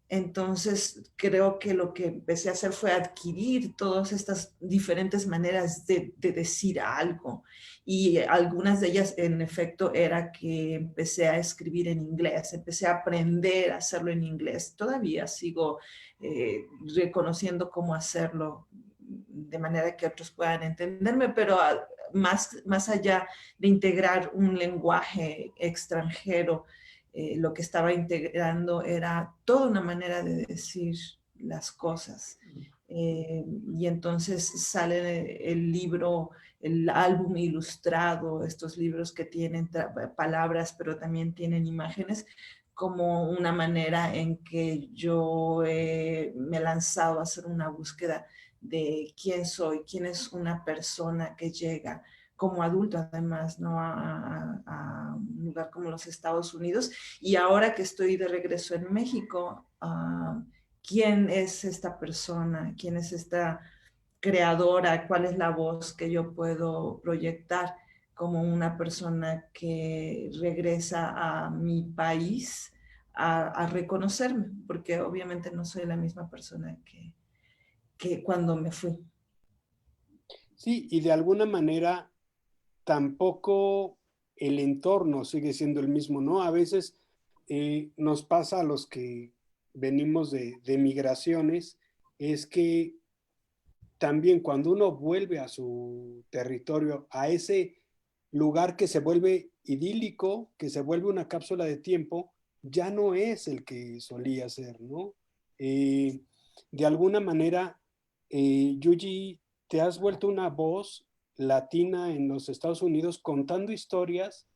Entonces, creo que lo que empecé a hacer fue adquirir todas estas diferentes maneras de decir algo. Y algunas de ellas, en efecto, era que empecé a escribir en inglés, empecé a aprender a hacerlo en inglés. Todavía sigo reconociendo cómo hacerlo de manera que otros puedan entenderme, pero más allá de integrar un lenguaje extranjero, lo que estaba integrando era toda una manera de decir las cosas. Y entonces sale el libro, el álbum ilustrado, estos libros que tienen palabras, pero también tienen imágenes, como una manera en que yo me he lanzado a hacer una búsqueda de quién soy, quién es una persona que llega como adulto, además, ¿no?, a un lugar como los Estados Unidos. Y ahora que estoy de regreso en México, quién es esta persona, quién es esta creadora, cuál es la voz que yo puedo proyectar como una persona que regresa a mi país a reconocerme, porque obviamente no soy la misma persona que cuando me fui. Sí, y de alguna manera tampoco el entorno sigue siendo el mismo, ¿no? A veces nos pasa a los que venimos de migraciones, es que también cuando uno vuelve a su territorio, a ese lugar que se vuelve idílico, que se vuelve una cápsula de tiempo, ya no es el que solía ser, ¿no? Eh, de alguna manera, Yuji, te has vuelto una voz latina en los Estados Unidos contando historias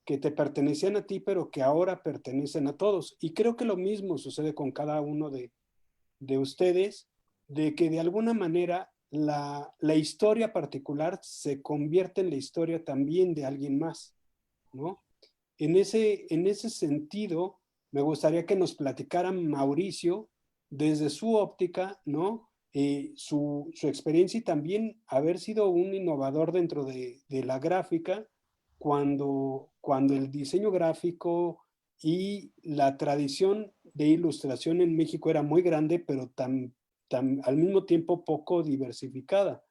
que te pertenecían a ti, pero que ahora pertenecen a todos. Y creo que lo mismo sucede con cada uno de ustedes, de que de alguna manera la historia particular se convierte en la historia también de alguien más, ¿no? En ese sentido, me gustaría que nos platicaran Mauricio, desde su óptica, ¿no? Su experiencia y también haber sido un innovador dentro de la gráfica cuando el diseño gráfico y la tradición de ilustración en México era muy grande, pero al mismo tiempo poco diversificada.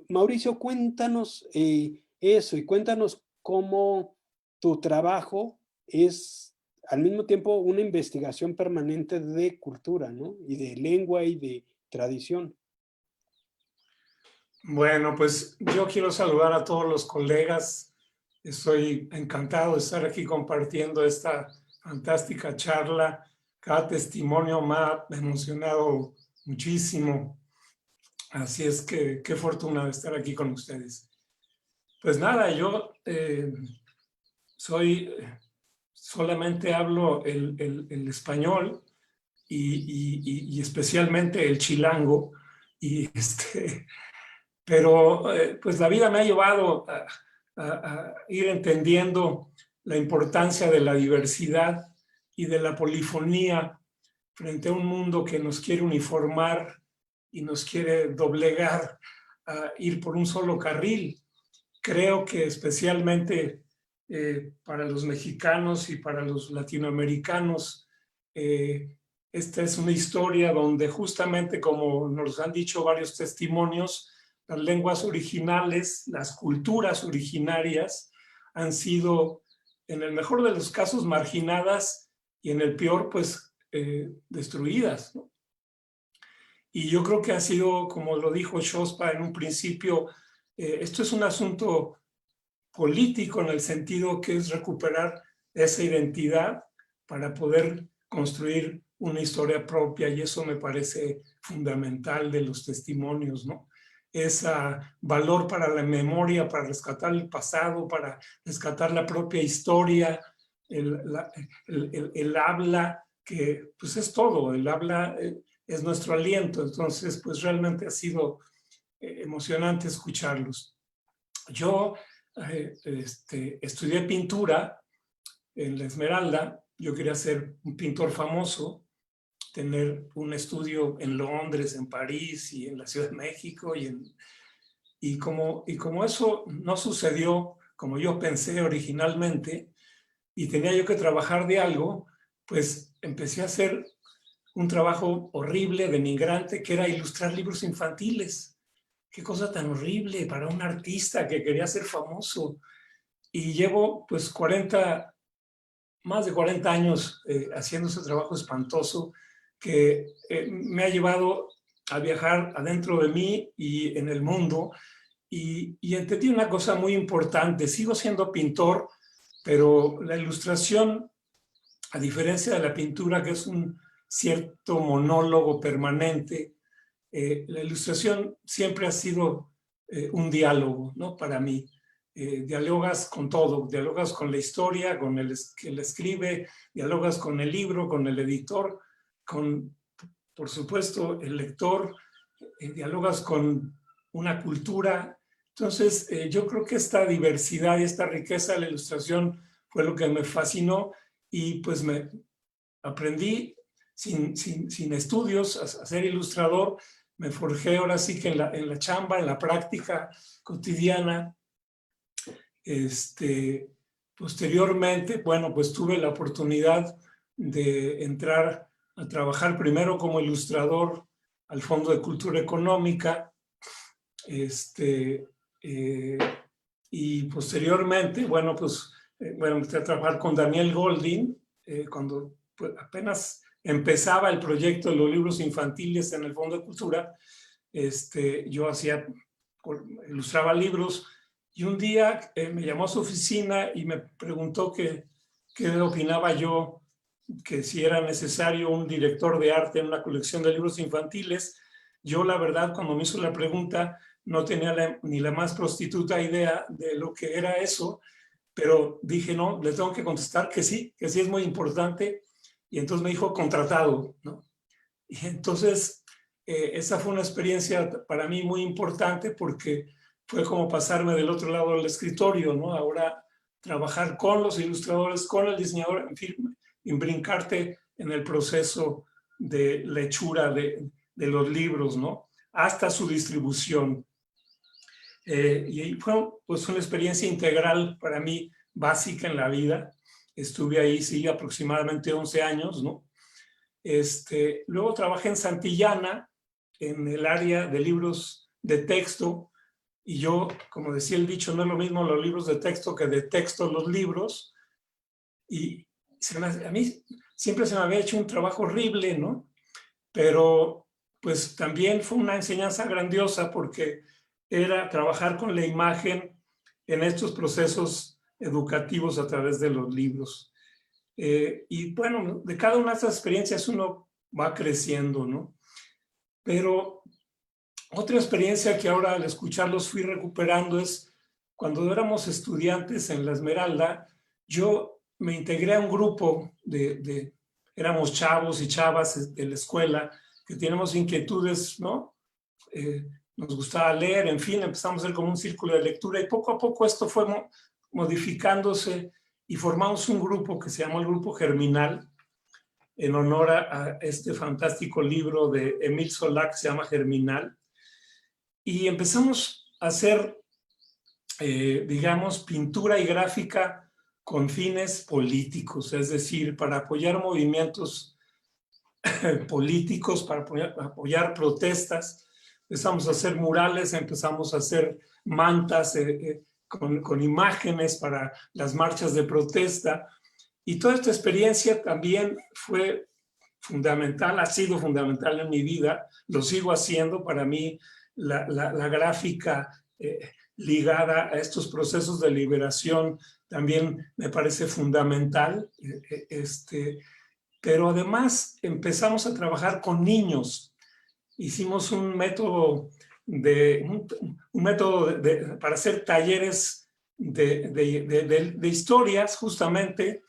Mauricio, cuéntanos eso y cuéntanos cómo tu trabajo es al mismo tiempo una investigación permanente de cultura, ¿no? Y de lengua y de tradición. Bueno, pues yo quiero saludar a todos los colegas. Estoy encantado de estar aquí compartiendo esta fantástica charla. Cada testimonio me ha emocionado muchísimo. Así es que qué fortuna de estar aquí con ustedes. Pues nada, yo solamente hablo el español y especialmente el chilango. Pero pues la vida me ha llevado a ir entendiendo la importancia de la diversidad y de la polifonía frente a un mundo que nos quiere uniformar y nos quiere doblegar a ir por un solo carril. Creo que especialmente para los mexicanos y para los latinoamericanos, esta es una historia donde justamente, como nos han dicho varios testimonios, las lenguas originales, las culturas originarias han sido, en el mejor de los casos, marginadas y en el peor, pues, destruidas, ¿no? Y yo creo que ha sido, como lo dijo Shospa en un principio, esto es un asunto político en el sentido que es recuperar esa identidad para poder construir una historia propia, y eso me parece fundamental de los testimonios, ¿no? Ese valor para la memoria, para rescatar el pasado, para rescatar la propia historia, el habla, que pues es todo, el habla es nuestro aliento. Entonces pues realmente ha sido emocionante escucharlos. Yo estudié pintura en la Esmeralda. Yo quería ser un pintor famoso, tener un estudio en Londres, en París y en la Ciudad de México, y como eso no sucedió como yo pensé originalmente y tenía yo que trabajar de algo, pues empecé a hacer un trabajo horrible, denigrante, que era ilustrar libros infantiles. Qué cosa tan horrible para un artista que quería ser famoso. Y llevo pues más de 40 años haciendo ese trabajo espantoso que me ha llevado a viajar adentro de mí y en el mundo, y entendí una cosa muy importante. Sigo siendo pintor, pero la ilustración, a diferencia de la pintura, que es un cierto monólogo permanente, la ilustración siempre ha sido un diálogo, ¿no? Para mí. Dialogas con todo, dialogas con la historia, con el que la escribe, dialogas con el libro, con el editor, con, por supuesto, el lector, dialogas con una cultura. Entonces, yo creo que esta diversidad y esta riqueza de la ilustración fue lo que me fascinó, y pues me aprendí sin estudios a ser ilustrador. Me forjé ahora sí que en la chamba, en la práctica cotidiana. Posteriormente, bueno, pues tuve la oportunidad de entrar a trabajar primero como ilustrador al Fondo de Cultura Económica, y posteriormente, bueno, pues empecé a trabajar con Daniel Goldin, cuando pues, apenas empezaba el proyecto de los libros infantiles en el Fondo de Cultura. Yo ilustraba libros, y un día me llamó a su oficina y me preguntó qué opinaba yo, que si era necesario un director de arte en una colección de libros infantiles. Yo, la verdad, cuando me hizo la pregunta, no tenía ni la más prostituta idea de lo que era eso, pero dije, no, le tengo que contestar que sí es muy importante. Y entonces me dijo, contratado, ¿no? Y entonces, esa fue una experiencia para mí muy importante, porque fue como pasarme del otro lado del escritorio, ¿no? Ahora trabajar con los ilustradores, con el diseñador, en fin, brincarte en el proceso de la hechura de los libros, ¿no? Hasta su distribución. Y fue pues una experiencia integral para mí, básica en la vida. Estuve ahí, sí, aproximadamente 11 años, ¿no? Luego trabajé en Santillana, en el área de libros de texto, y yo, como decía el dicho, no es lo mismo los libros de texto que de texto los libros, y a mí siempre se me había hecho un trabajo horrible, ¿no? Pero pues también fue una enseñanza grandiosa, porque era trabajar con la imagen en estos procesos educativos a través de los libros. Y bueno, de cada una de estas experiencias uno va creciendo, ¿no? Pero otra experiencia que ahora al escucharlos fui recuperando es cuando éramos estudiantes en La Esmeralda. Yo me integré a un grupo éramos chavos y chavas de la escuela que teníamos inquietudes, ¿no? Nos gustaba leer, en fin, empezamos a hacer como un círculo de lectura, y poco a poco esto fue modificándose, y formamos un grupo que se llamó el Grupo Germinal, en honor a este fantástico libro de Émile Zola que se llama Germinal. Y empezamos a hacer, digamos, pintura y gráfica con fines políticos, es decir, para apoyar movimientos políticos, para apoyar protestas. Empezamos a hacer murales, empezamos a hacer mantas con imágenes para las marchas de protesta. Y toda esta experiencia también fue fundamental, ha sido fundamental en mi vida, lo sigo haciendo. Para mí la gráfica ligada a estos procesos de liberación también me parece fundamental. Pero además empezamos a trabajar con niños. Hicimos un método para hacer talleres de historias, justamente,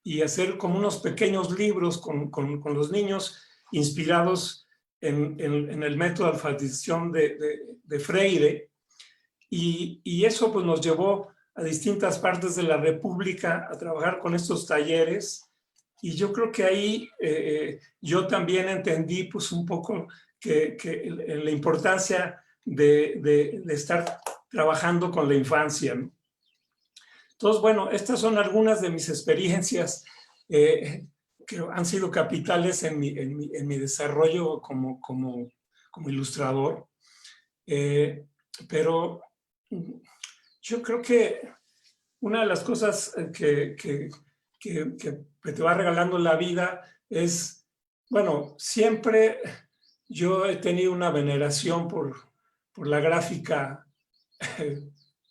y hacer como unos pequeños libros con los niños, inspirados en el método de alfabetización de Freire. Y eso pues nos llevó a distintas partes de la República a trabajar con estos talleres. Y yo creo que ahí yo también entendí pues un poco la importancia de estar trabajando con la infancia, ¿no? Entonces, bueno, estas son algunas de mis experiencias que han sido capitales en mi desarrollo como ilustrador. Pero yo creo que una de las cosas que te va regalando la vida es, bueno, siempre yo he tenido una veneración por la gráfica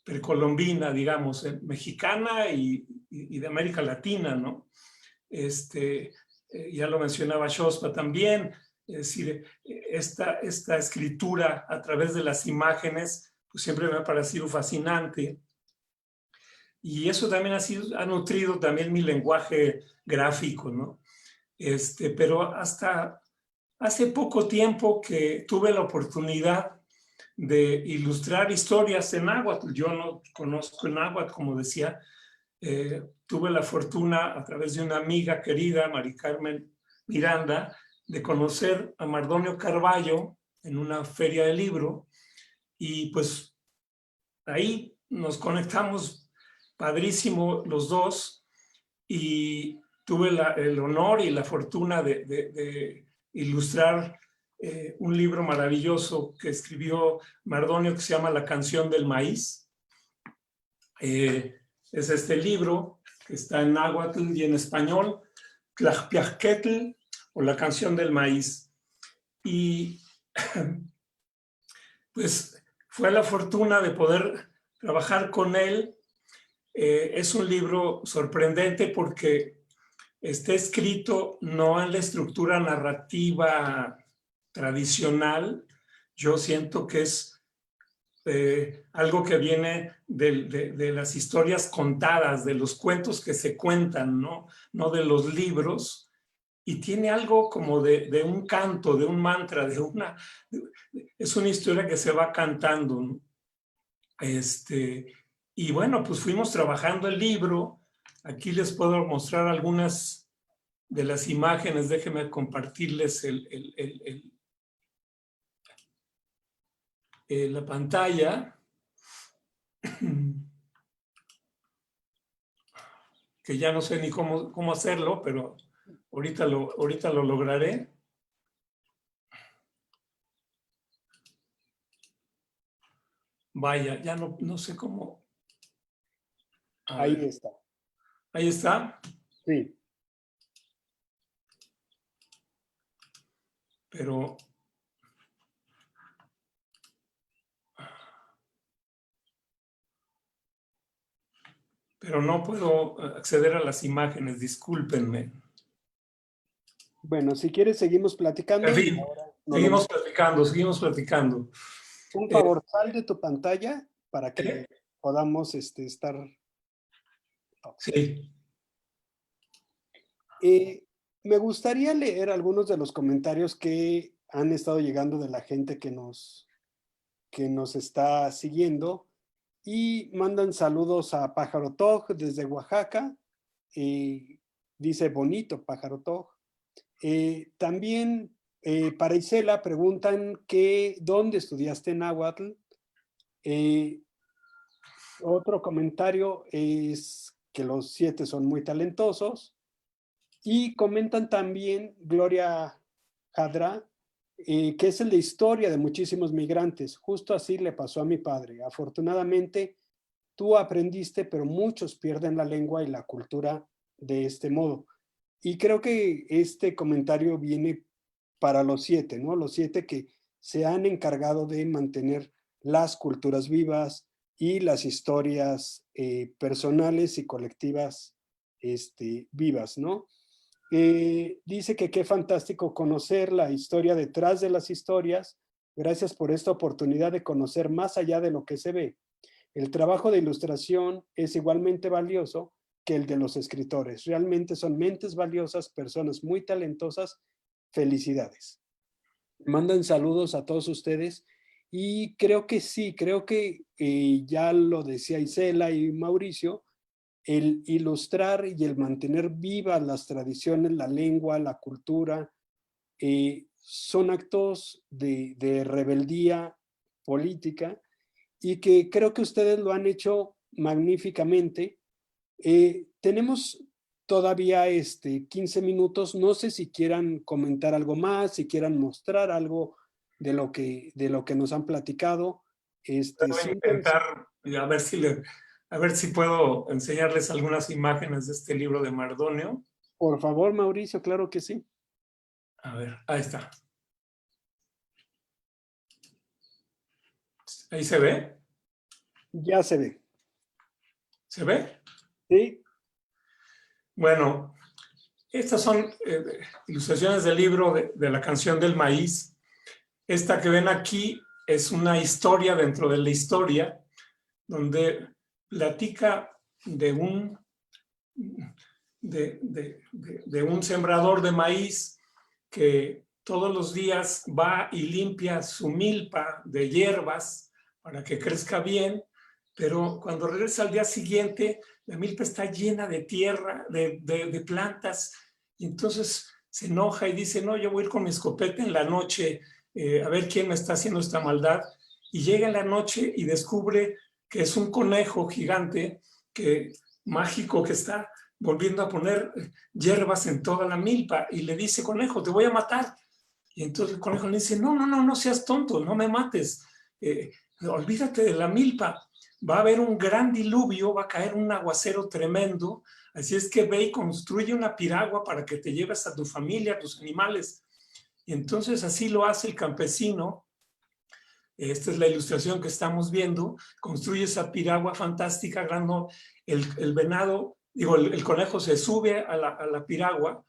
precolombina, digamos, mexicana y de América Latina, ¿no? Ya lo mencionaba Shospa también, es decir, esta escritura a través de las imágenes, pues siempre me ha parecido fascinante. Y eso también ha nutrido también mi lenguaje gráfico, ¿no? Pero hasta hace poco tiempo que tuve la oportunidad de ilustrar historias en náhuatl. Yo no conozco el náhuatl, como decía. Tuve la fortuna, a través de una amiga querida, Mari Carmen Miranda de conocer a Mardonio Carballo en una feria de libro, y pues ahí nos conectamos padrísimo los dos, y tuve el honor y la fortuna de ilustrar un libro maravilloso que escribió Mardonio que se llama La canción del maíz. Es este libro que está en náhuatl y en español, Tlajpiajquetl, o La canción del maíz. Y pues fue la fortuna de poder trabajar con él. Es un libro sorprendente porque está escrito no en la estructura narrativa tradicional. Yo siento que es algo que viene de las historias contadas, de los cuentos que se cuentan, no de los libros, y tiene algo como de un canto, de un mantra, es una historia que se va cantando, ¿no? Y bueno, pues fuimos trabajando el libro. Aquí les puedo mostrar algunas de las imágenes. Déjenme compartirles la pantalla. Que ya no sé ni cómo hacerlo, pero ahorita lo lograré. Vaya, ya no sé cómo. Ahí está. Ahí está. Sí. Pero no puedo acceder a las imágenes, discúlpenme. Bueno, si quieres seguimos platicando. En fin, seguimos platicando. Un favor, sal de tu pantalla para que podamos estar. Sí. Me gustaría leer algunos de los comentarios que han estado llegando de la gente que nos está siguiendo, y mandan saludos a Pájaro Toj desde Oaxaca. Dice bonito Pájaro Toj. También para Isela preguntan dónde estudiaste náhuatl. Otro comentario es que los 7 son muy talentosos. Y comentan también Gloria Jadra, que es el de historia de muchísimos migrantes. Justo así le pasó a mi padre. Afortunadamente, tú aprendiste, pero muchos pierden la lengua y la cultura de este modo. Y creo que este comentario viene para los 7, ¿no? Los 7 que se han encargado de mantener las culturas vivas y las historias personales y colectivas vivas, ¿no? Dice que qué fantástico conocer la historia detrás de las historias. Gracias por esta oportunidad de conocer más allá de lo que se ve. El trabajo de ilustración es igualmente valioso que el de los escritores. Realmente son mentes valiosas, personas muy talentosas. Felicidades. Mandan saludos a todos ustedes y creo que sí, creo que ya lo decía Isela y Mauricio, el ilustrar y el mantener vivas las tradiciones, la lengua, la cultura, son actos de rebeldía política y que creo que ustedes lo han hecho magníficamente. Tenemos todavía 15 minutos. No sé si quieran comentar algo más, si quieran mostrar algo de lo que nos han platicado. Voy a intentar a ver si puedo enseñarles algunas imágenes de este libro de Mardonio. Por favor, Mauricio, claro que sí. A ver, ahí está. ¿Ahí se ve? Ya se ve. ¿Se ve? Sí. Bueno, estas son ilustraciones del libro de La canción del maíz. Esta que ven aquí es una historia dentro de la historia, donde platica de un sembrador de maíz que todos los días va y limpia su milpa de hierbas para que crezca bien, pero cuando regresa al día siguiente, la milpa está llena de tierra, de plantas, y entonces se enoja y dice, no, yo voy a ir con mi escopeta en la noche a ver quién me está haciendo esta maldad. Y llega en la noche y descubre que es un conejo gigante mágico que está volviendo a poner hierbas en toda la milpa. Y le dice, conejo, te voy a matar. Y entonces el conejo le dice, no, no, no, no seas tonto, no me mates. Olvídate de la milpa. Va a haber un gran diluvio, va a caer un aguacero tremendo. Así es que ve y construye una piragua para que te lleves a tu familia, a tus animales. Y entonces así lo hace el campesino. Esta es la ilustración que estamos viendo. Construye esa piragua fantástica, el venado, digo, el conejo se sube a la piragua.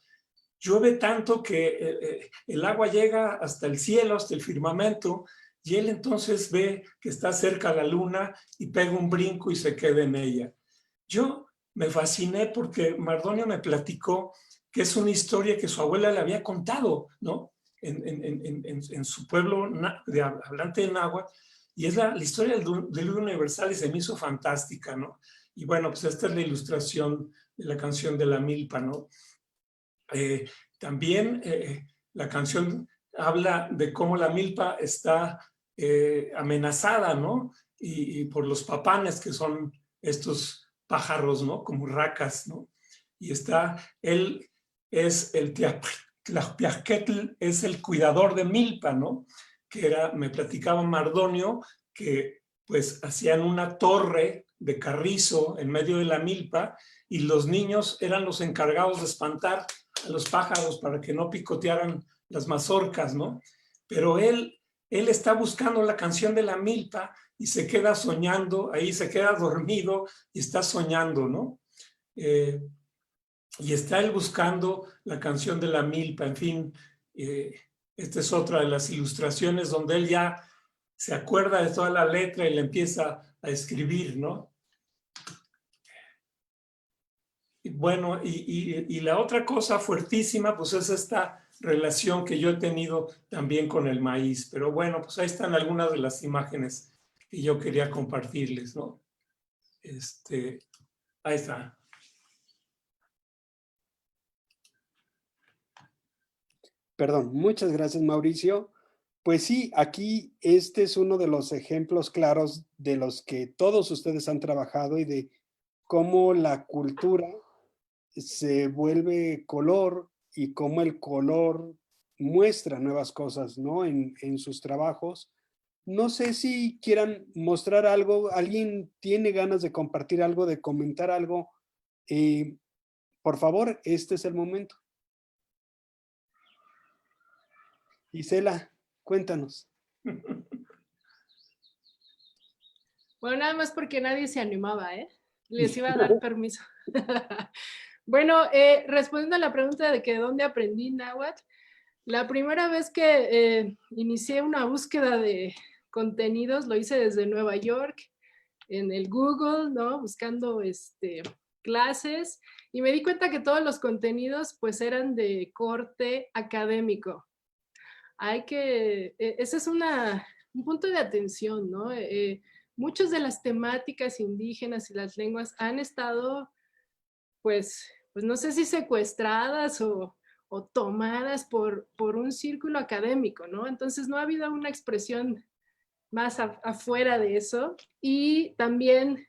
Llueve tanto que el agua llega hasta el cielo, hasta el firmamento, y él entonces ve que está cerca la luna y pega un brinco y se queda en ella. Yo me fasciné porque Mardonio me platicó que es una historia que su abuela le había contado, ¿no? En su pueblo de hablante de náhuatl, y es la historia del diluvio universal y se me hizo fantástica, ¿no? Y bueno, pues esta es la ilustración de la canción de la milpa, ¿no? También la canción habla de cómo la milpa está amenazada, ¿no? Y por los papanes, que son estos pájaros, ¿no? Como racas, ¿no? Y él es el Tlaxpiaquetl, es el cuidador de milpa, ¿no? Me platicaba Mardonio que pues hacían una torre de carrizo en medio de la milpa y los niños eran los encargados de espantar a los pájaros para que no picotearan las mazorcas, ¿no? Pero él está buscando la canción de la milpa y se queda soñando, ahí se queda dormido y está soñando, ¿no? Y está él buscando la canción de la milpa, en fin, esta es otra de las ilustraciones donde él ya se acuerda de toda la letra y la empieza a escribir, ¿no? Bueno, y la otra cosa fuertísima, pues es esta relación que yo he tenido también con el maíz. Pero bueno, pues ahí están algunas de las imágenes que yo quería compartirles, ¿no? Ahí está. Perdón, muchas gracias, Mauricio. Pues sí, aquí este es uno de los ejemplos claros de los que todos ustedes han trabajado y de cómo la cultura se vuelve color y cómo el color muestra nuevas cosas, ¿no? En sus trabajos. No sé si quieran mostrar algo, alguien tiene ganas de compartir algo, de comentar algo. Por favor, este es el momento. Isela, cuéntanos. Bueno, nada más porque nadie se animaba, ¿eh? Les iba a dar permiso. Bueno, respondiendo a la pregunta de que dónde aprendí náhuatl, la primera vez que inicié una búsqueda de contenidos lo hice desde Nueva York, en el Google, ¿no? Buscando clases, y me di cuenta que todos los contenidos pues eran de corte académico. Ese es un punto de atención, ¿no? Muchas de las temáticas indígenas y las lenguas han estado, pues no sé si secuestradas o tomadas por un círculo académico, ¿no? Entonces no ha habido una expresión más afuera de eso. Y también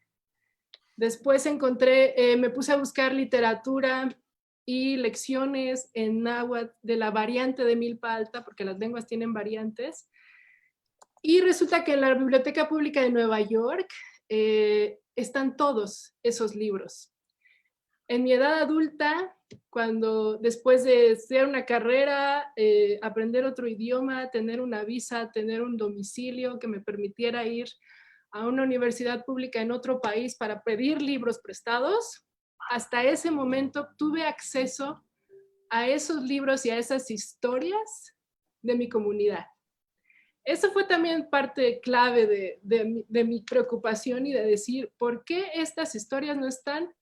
después me puse a buscar literatura y lecciones en náhuatl de la variante de Milpa Alta, porque las lenguas tienen variantes. Y resulta que en la Biblioteca Pública de Nueva York están todos esos libros. En mi edad adulta, después de estudiar una carrera, aprender otro idioma, tener una visa, tener un domicilio que me permitiera ir a una universidad pública en otro país para pedir libros prestados, hasta ese momento tuve acceso a esos libros y a esas historias de mi comunidad. Eso fue también parte clave de mi preocupación y de decir, ¿por qué estas historias no están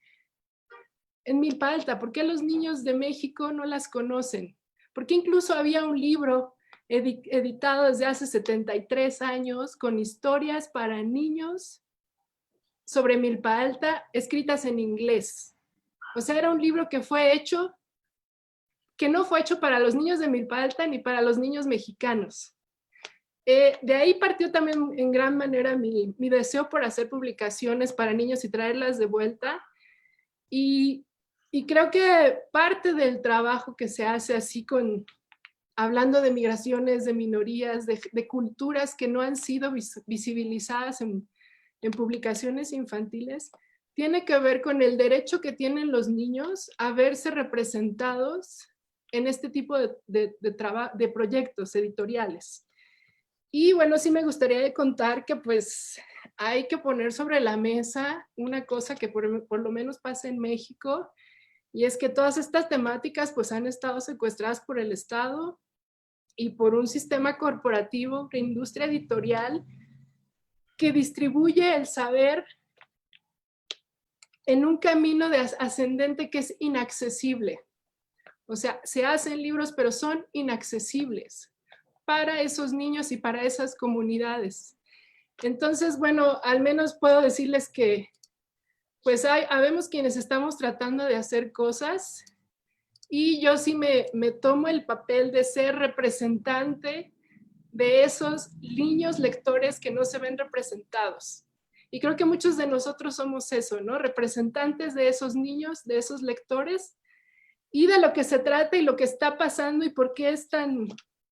en Milpa Alta? ¿Por qué los niños de México no las conocen? Porque incluso había un libro editado desde hace 73 años con historias para niños sobre Milpa Alta escritas en inglés. O sea, era un libro que fue hecho que no fue hecho para los niños de Milpa Alta ni para los niños mexicanos. De ahí partió también en gran manera mi deseo por hacer publicaciones para niños y traerlas de vuelta. Y creo que parte del trabajo que se hace así hablando de migraciones, de minorías, de culturas que no han sido visibilizadas en publicaciones infantiles, tiene que ver con el derecho que tienen los niños a verse representados en este tipo de proyectos editoriales. Y bueno, sí me gustaría contar que pues hay que poner sobre la mesa una cosa que por lo menos pasa en México, y es que todas estas temáticas pues han estado secuestradas por el Estado y por un sistema corporativo de industria editorial que distribuye el saber en un camino ascendente que es inaccesible. O sea, se hacen libros, pero son inaccesibles para esos niños y para esas comunidades. Entonces, bueno, al menos puedo decirles que pues habemos quienes estamos tratando de hacer cosas, y yo sí me tomo el papel de ser representante de esos niños lectores que no se ven representados. Y creo que muchos de nosotros somos eso, ¿no? Representantes de esos niños, de esos lectores, y de lo que se trata y lo que está pasando y por qué es tan,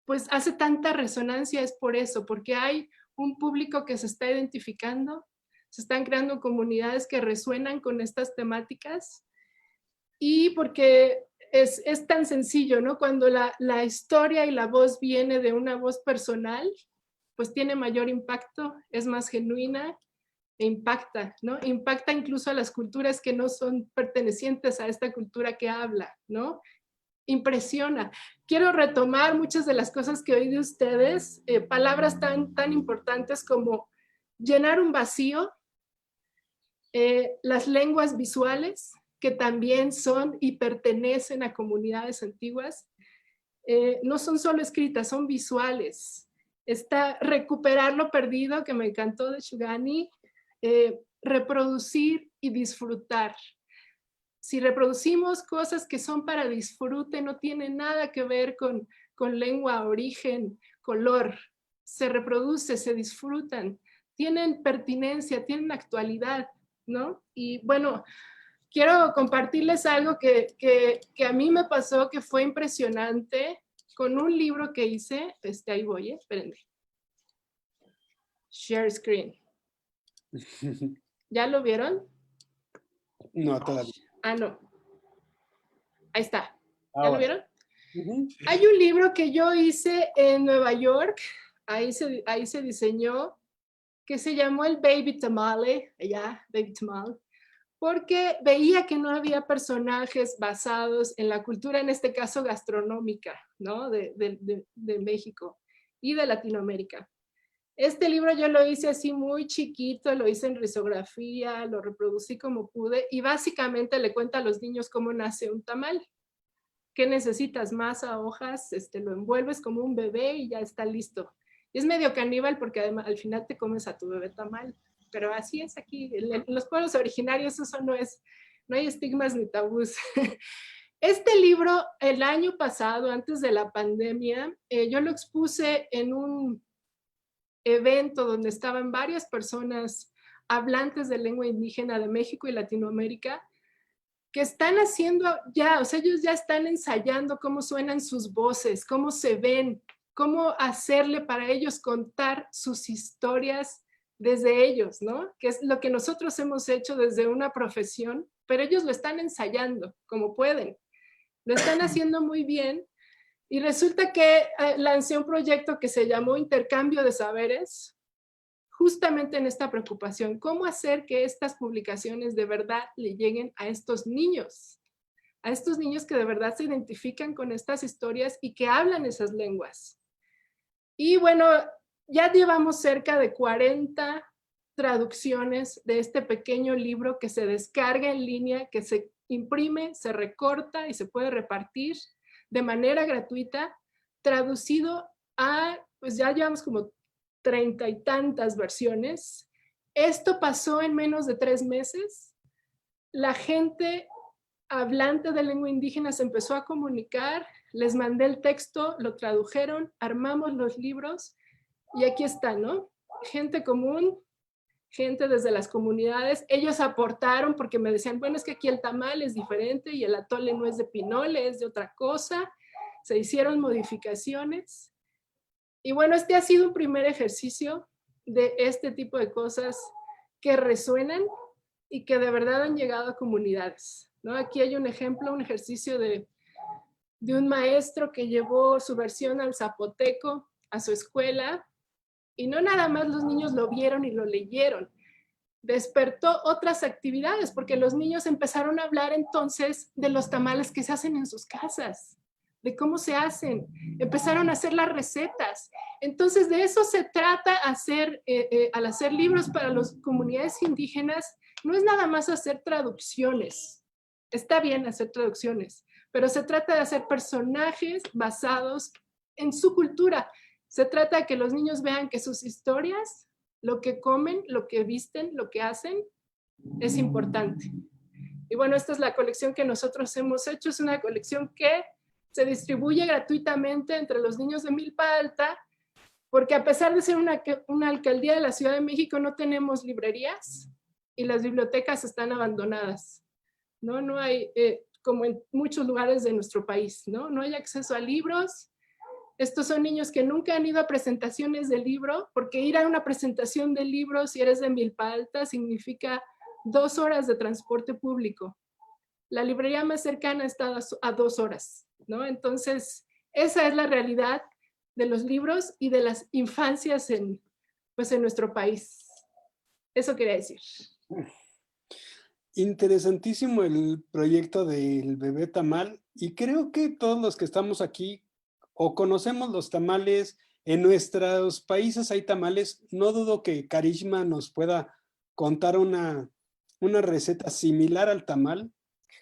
pues hace tanta resonancia, es por eso, porque hay un público que se está identificando, se están creando comunidades que resuenan con estas temáticas, y porque es tan sencillo, ¿no? Cuando la historia y la voz viene de una voz personal, pues tiene mayor impacto, es más genuina e impacta, ¿no? Impacta incluso a las culturas que no son pertenecientes a esta cultura que habla, ¿no? Impresiona. Quiero retomar muchas de las cosas que oí de ustedes, palabras tan importantes como llenar un vacío, las lenguas visuales, que también son y pertenecen a comunidades antiguas, no son solo escritas, son visuales. Está recuperar lo perdido, que me encantó de Shugani, reproducir y disfrutar. Si reproducimos cosas que son para disfrute, no tiene nada que ver con lengua, origen, color. Se reproduce, se disfrutan, tienen pertinencia, tienen actualidad, ¿no? Y bueno, quiero compartirles algo que a mí me pasó, que fue impresionante, con un libro que hice. Ahí voy, espérenme. Share screen. ¿Ya lo vieron? No, todavía. Ah, no. Ahí está. ¿Ya Ahora. lo vieron? Hay un libro que yo hice en Nueva York, ahí se diseñó, que se llamó el Baby Tamale, Baby Tamale, porque veía que no había personajes basados en la cultura, en este caso gastronómica, ¿no? de México y de Latinoamérica. Este libro yo lo hice así muy chiquito, lo hice en risografía, lo reproducí como pude, y básicamente le cuenta a los niños cómo nace un tamal. ¿Qué necesitas? Masa, hojas, lo envuelves como un bebé y ya está listo. Y es medio caníbal porque además al final te comes a tu bebé tamal. Pero así es aquí. En los pueblos originarios eso no hay estigmas ni tabús. Este libro, el año pasado, antes de la pandemia, yo lo expuse en un evento donde estaban varias personas hablantes de lengua indígena de México y Latinoamérica, que están haciendo ya, o sea, ellos ya están ensayando cómo suenan sus voces, cómo se ven, cómo hacerle para ellos contar sus historias desde ellos, ¿no? Que es lo que nosotros hemos hecho desde una profesión, pero ellos lo están ensayando como pueden. Lo están haciendo muy bien, y resulta que lancé un proyecto que se llamó Intercambio de Saberes, justamente en esta preocupación, cómo hacer que estas publicaciones de verdad le lleguen a estos niños que de verdad se identifican con estas historias y que hablan esas lenguas. Y bueno, ya llevamos cerca de 40 traducciones de este pequeño libro que se descarga en línea, que se imprime, se recorta y se puede repartir de manera gratuita, traducido a, pues ya llevamos como 30 y tantas versiones. Esto pasó en menos de 3 meses. La gente hablante de lengua indígena se empezó a comunicar, les mandé el texto, lo tradujeron, armamos los libros y aquí está, ¿no? Gente común, gente desde las comunidades, ellos aportaron porque me decían, bueno, es que aquí el tamal es diferente y el atole no es de pinole, es de otra cosa. Se hicieron modificaciones. Y bueno, este ha sido un primer ejercicio de este tipo de cosas que resuenan y que de verdad han llegado a comunidades, ¿no? Aquí hay un ejemplo, un ejercicio de un maestro que llevó su versión al zapoteco a su escuela y no nada más los niños lo vieron y lo leyeron, despertó otras actividades porque los niños empezaron a hablar entonces de los tamales que se hacen en sus casas, de cómo se hacen, empezaron a hacer las recetas. Entonces de eso se trata al hacer libros para las comunidades indígenas, no es nada más hacer traducciones, está bien hacer traducciones, pero se trata de hacer personajes basados en su cultura. Se trata de que los niños vean que sus historias, lo que comen, lo que visten, lo que hacen, es importante. Y bueno, esta es la colección que nosotros hemos hecho, es una colección que se distribuye gratuitamente entre los niños de Milpa Alta, porque a pesar de ser una alcaldía de la Ciudad de México, no tenemos librerías y las bibliotecas están abandonadas, ¿no? No hay, como en muchos lugares de nuestro país, ¿no? No hay acceso a libros. Estos son niños que nunca han ido a presentaciones de libro, porque ir a una presentación de libro, si eres de Milpa Alta, significa 2 horas de transporte público. La librería más cercana está a 2 horas, ¿no? Entonces, esa es la realidad de los libros y de las infancias en nuestro país. Eso quería decir. Interesantísimo el proyecto del bebé tamal y creo que todos los que estamos aquí o conocemos los tamales, en nuestros países hay tamales, no dudo que Karishma nos pueda contar una receta similar al tamal,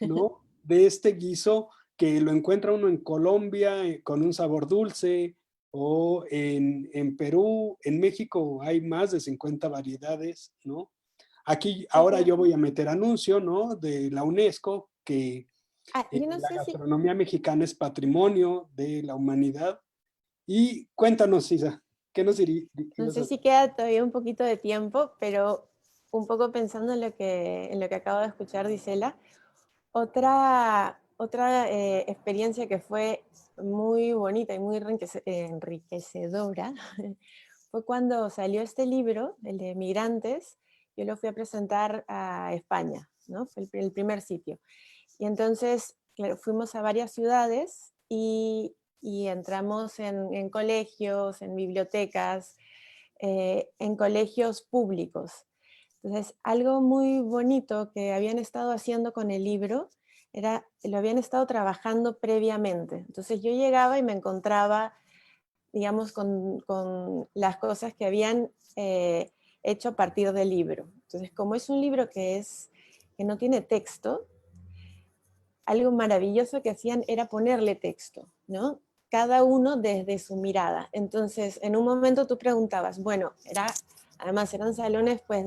¿no? De este guiso que lo encuentra uno en Colombia con un sabor dulce, o en Perú, en México hay más de 50 variedades, ¿no? Aquí, ahora yo voy a meter anuncio, ¿no? De la UNESCO, que yo no la sé si, gastronomía mexicana es patrimonio de la humanidad. Y cuéntanos, Isa, ¿qué nos dirías? no sé si queda todavía un poquito de tiempo, pero un poco pensando en lo que acabo de escuchar, Gisela, otra experiencia que fue muy bonita y muy enriquecedora fue cuando salió este libro, el de Migrantes. Yo lo fui a presentar a España, ¿no? Fue el primer sitio. Y entonces, claro, fuimos a varias ciudades y entramos en colegios, en bibliotecas, en colegios públicos. Entonces, algo muy bonito que habían estado haciendo con el libro lo habían estado trabajando previamente. Entonces yo llegaba y me encontraba, digamos, con las cosas que habían hecho a partir del libro. Entonces, como es un libro que no tiene texto, algo maravilloso que hacían era ponerle texto, ¿no? Cada uno desde su mirada. Entonces, en un momento tú preguntabas, bueno, además eran salones pues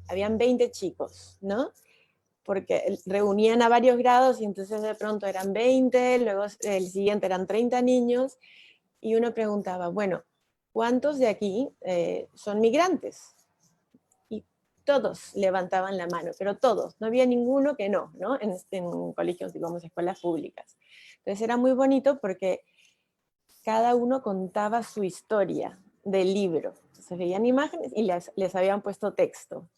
habían 20 chicos, ¿no? Porque reunían a varios grados y entonces de pronto eran 20, luego el siguiente eran 30 niños, y uno preguntaba, bueno, ¿cuántos de aquí son migrantes? Y todos levantaban la mano, pero todos, no había ninguno que no, ¿no? En colegios, digamos, escuelas públicas. Entonces era muy bonito porque cada uno contaba su historia del libro. Entonces veían imágenes y les habían puesto texto,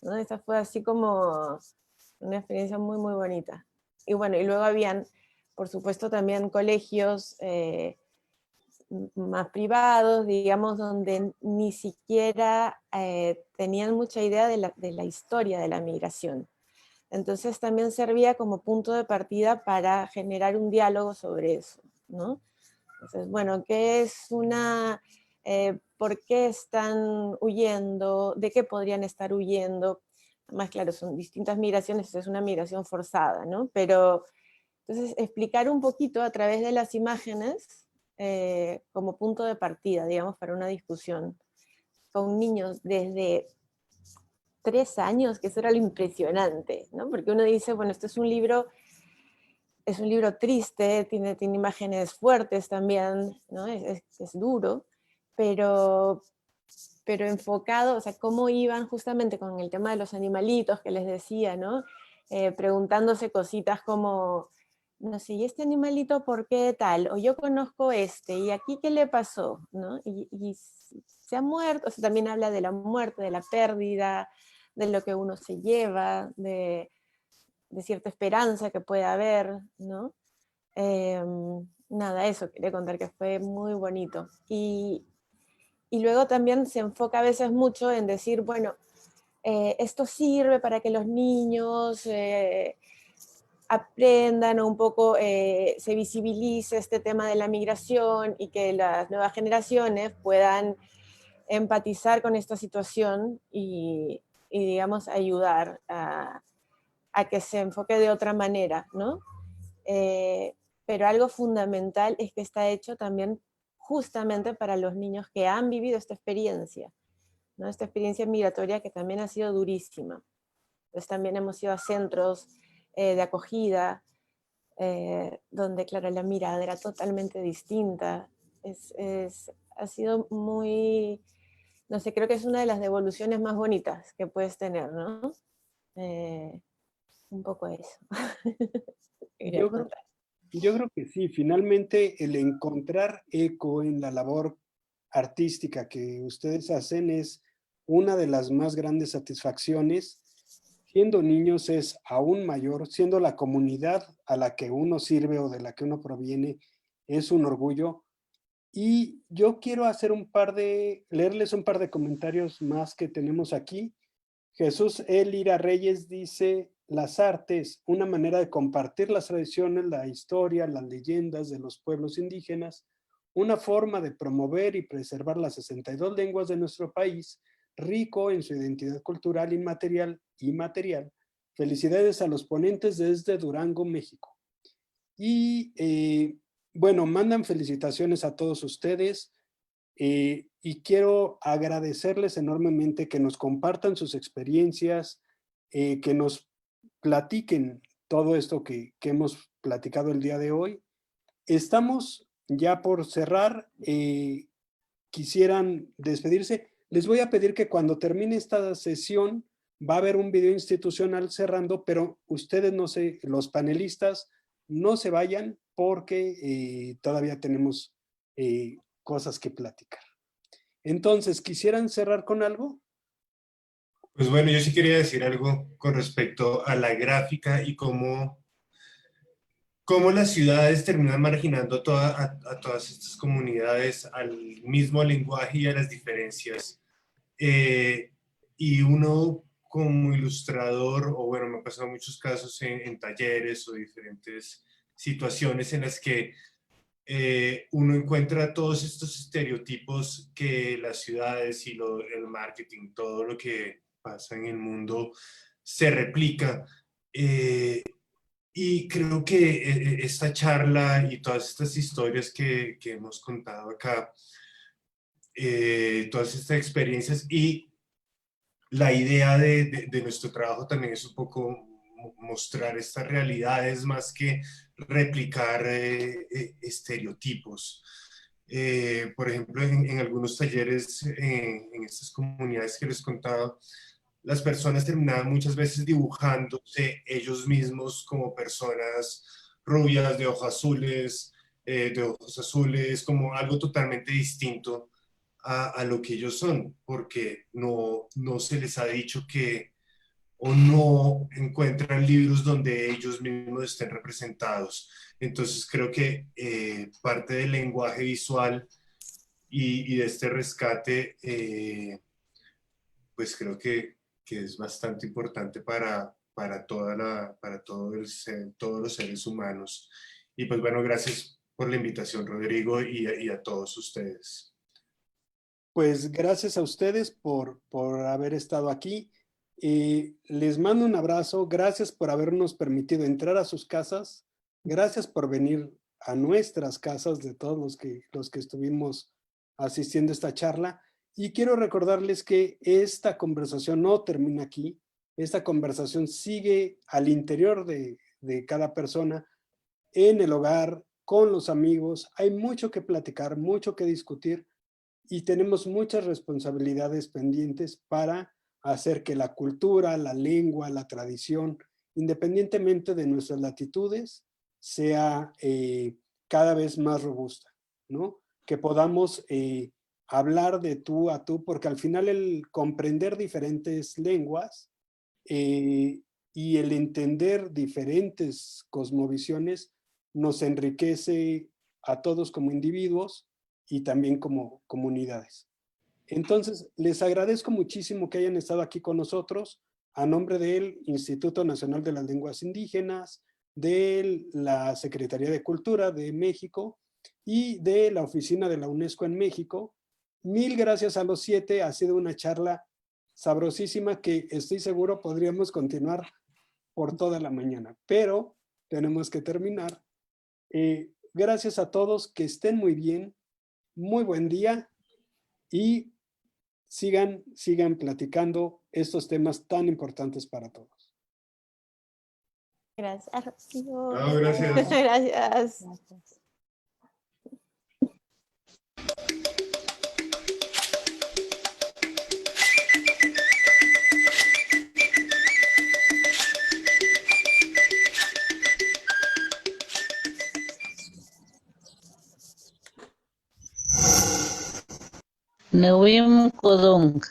¿no? Esa fue así como una experiencia muy, muy bonita. Y bueno, y luego habían, por supuesto, también colegios más privados, digamos, donde ni siquiera tenían mucha idea de la historia de la migración. Entonces también servía como punto de partida para generar un diálogo sobre eso, ¿no? Entonces, bueno, ¿qué es ¿por qué están huyendo? ¿De qué podrían estar huyendo? Más claro, son distintas migraciones, es una migración forzada, ¿no? Pero, entonces, explicar un poquito a través de las imágenes como punto de partida, digamos, para una discusión con niños desde 3 años, que eso era lo impresionante, ¿no? Porque uno dice, bueno, esto es un libro es un libro triste, tiene imágenes fuertes también, ¿no? Es duro, pero enfocado, o sea, cómo iban justamente con el tema de los animalitos que les decía, ¿no? Preguntándose cositas como, no sé, ¿y este animalito por qué tal? O yo conozco este, ¿y aquí qué le pasó? ¿No? Y se ha muerto, o sea, también habla de la muerte, de la pérdida, de lo que uno se lleva, de cierta esperanza que puede haber, ¿no? Nada, eso quería contar, que fue muy bonito. Y luego también se enfoca a veces mucho en decir, bueno, esto sirve para que los niños aprendan o un poco se visibilice este tema de la migración y que las nuevas generaciones puedan empatizar con esta situación y digamos, ayudar a que se enfoque de otra manera, ¿no? Pero algo fundamental es que está hecho también justamente para los niños que han vivido esta experiencia, ¿no? Esta experiencia migratoria que también ha sido durísima. Entonces también hemos ido a centros de acogida, donde, claro, la mirada era totalmente distinta. Ha sido muy, no sé, creo que es una de las devoluciones más bonitas que puedes tener, ¿no? Un poco eso. Quería Yo creo, contar. yo creo que sí, finalmente el encontrar eco en la labor artística que ustedes hacen es una de las más grandes satisfacciones. Siendo niños es aún mayor, siendo la comunidad a la que uno sirve o de la que uno proviene, es un orgullo. Y yo quiero hacer leerles un par de comentarios más que tenemos aquí. Jesús Elira Reyes dice, las artes, una manera de compartir las tradiciones, la historia, las leyendas de los pueblos indígenas, una forma de promover y preservar las 62 lenguas de nuestro país, rico en su identidad cultural inmaterial y material. Felicidades a los ponentes desde Durango, México. Y bueno, mandan felicitaciones a todos ustedes. Y quiero agradecerles enormemente que nos compartan sus experiencias, que nos platiquen todo esto que hemos platicado el día de hoy. Estamos ya por cerrar. Quisieran despedirse. Les voy a pedir que cuando termine esta sesión va a haber un video institucional cerrando, pero ustedes los panelistas no se vayan porque todavía tenemos cosas que platicar. Entonces, ¿quisieran cerrar con algo? Pues bueno, yo sí quería decir algo con respecto a la gráfica y cómo las ciudades terminan marginando a todas estas comunidades al mismo lenguaje y a las diferencias. Y uno como ilustrador, o bueno, me ha pasado muchos casos en talleres o diferentes situaciones en las que uno encuentra todos estos estereotipos que las ciudades y el marketing, todo lo que pasa en el mundo se replica. Y creo que esta charla y todas estas historias que hemos contado acá, todas estas experiencias y la idea de nuestro trabajo también es un poco mostrar estas realidades más que replicar estereotipos. Por ejemplo, en algunos talleres, en estas comunidades que les contaba, las personas terminaban muchas veces dibujándose ellos mismos como personas rubias, de ojos azules, como algo totalmente distinto a lo que ellos son, porque no se les ha dicho que, o no encuentran libros donde ellos mismos estén representados. Entonces creo que parte del lenguaje visual y de este rescate, pues creo que es bastante importante para todos los seres humanos. Y pues bueno, gracias por la invitación, Rodrigo, y a todos ustedes. Pues gracias a ustedes por haber estado aquí. Les mando un abrazo. Gracias por habernos permitido entrar a sus casas. Gracias por venir a nuestras casas de todos los que estuvimos asistiendo a esta charla. Y quiero recordarles que esta conversación no termina aquí. Esta conversación sigue al interior de cada persona. en el hogar, con los amigos. Hay mucho que platicar, mucho que discutir y tenemos muchas responsabilidades pendientes para hacer que la cultura, la lengua, la tradición, independientemente de nuestras latitudes, sea cada vez más robusta, ¿no? Que podamos hablar de tú a tú, porque al final el comprender diferentes lenguas y el entender diferentes cosmovisiones nos enriquece a todos como individuos y también como comunidades. Entonces, les agradezco muchísimo que hayan estado aquí con nosotros a nombre del Instituto Nacional de las Lenguas Indígenas, de la Secretaría de Cultura de México y de la Oficina de la UNESCO en México. Mil gracias a los 7, ha sido una charla sabrosísima que estoy seguro podríamos continuar por toda la mañana, pero tenemos que terminar. Gracias a todos, que estén muy bien, muy buen día y sigan platicando estos temas tan importantes para todos. Gracias, Rocío. No, gracias. Gracias. Neuim Kodong.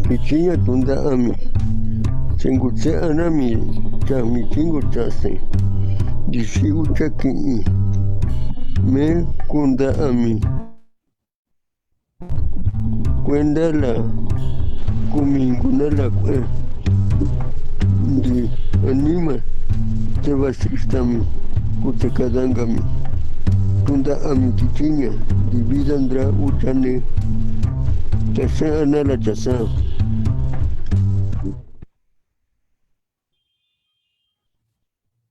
Kichinya tunda ami. Sengutse anami chami chingu chase. Dishigu chaki. Me kunda ami. Kwenda la kuminguna la kwe. Di anima te vasistami kutekadangami. Tunda ami kichinya. Dividandra uchane. Chasa anala chasa.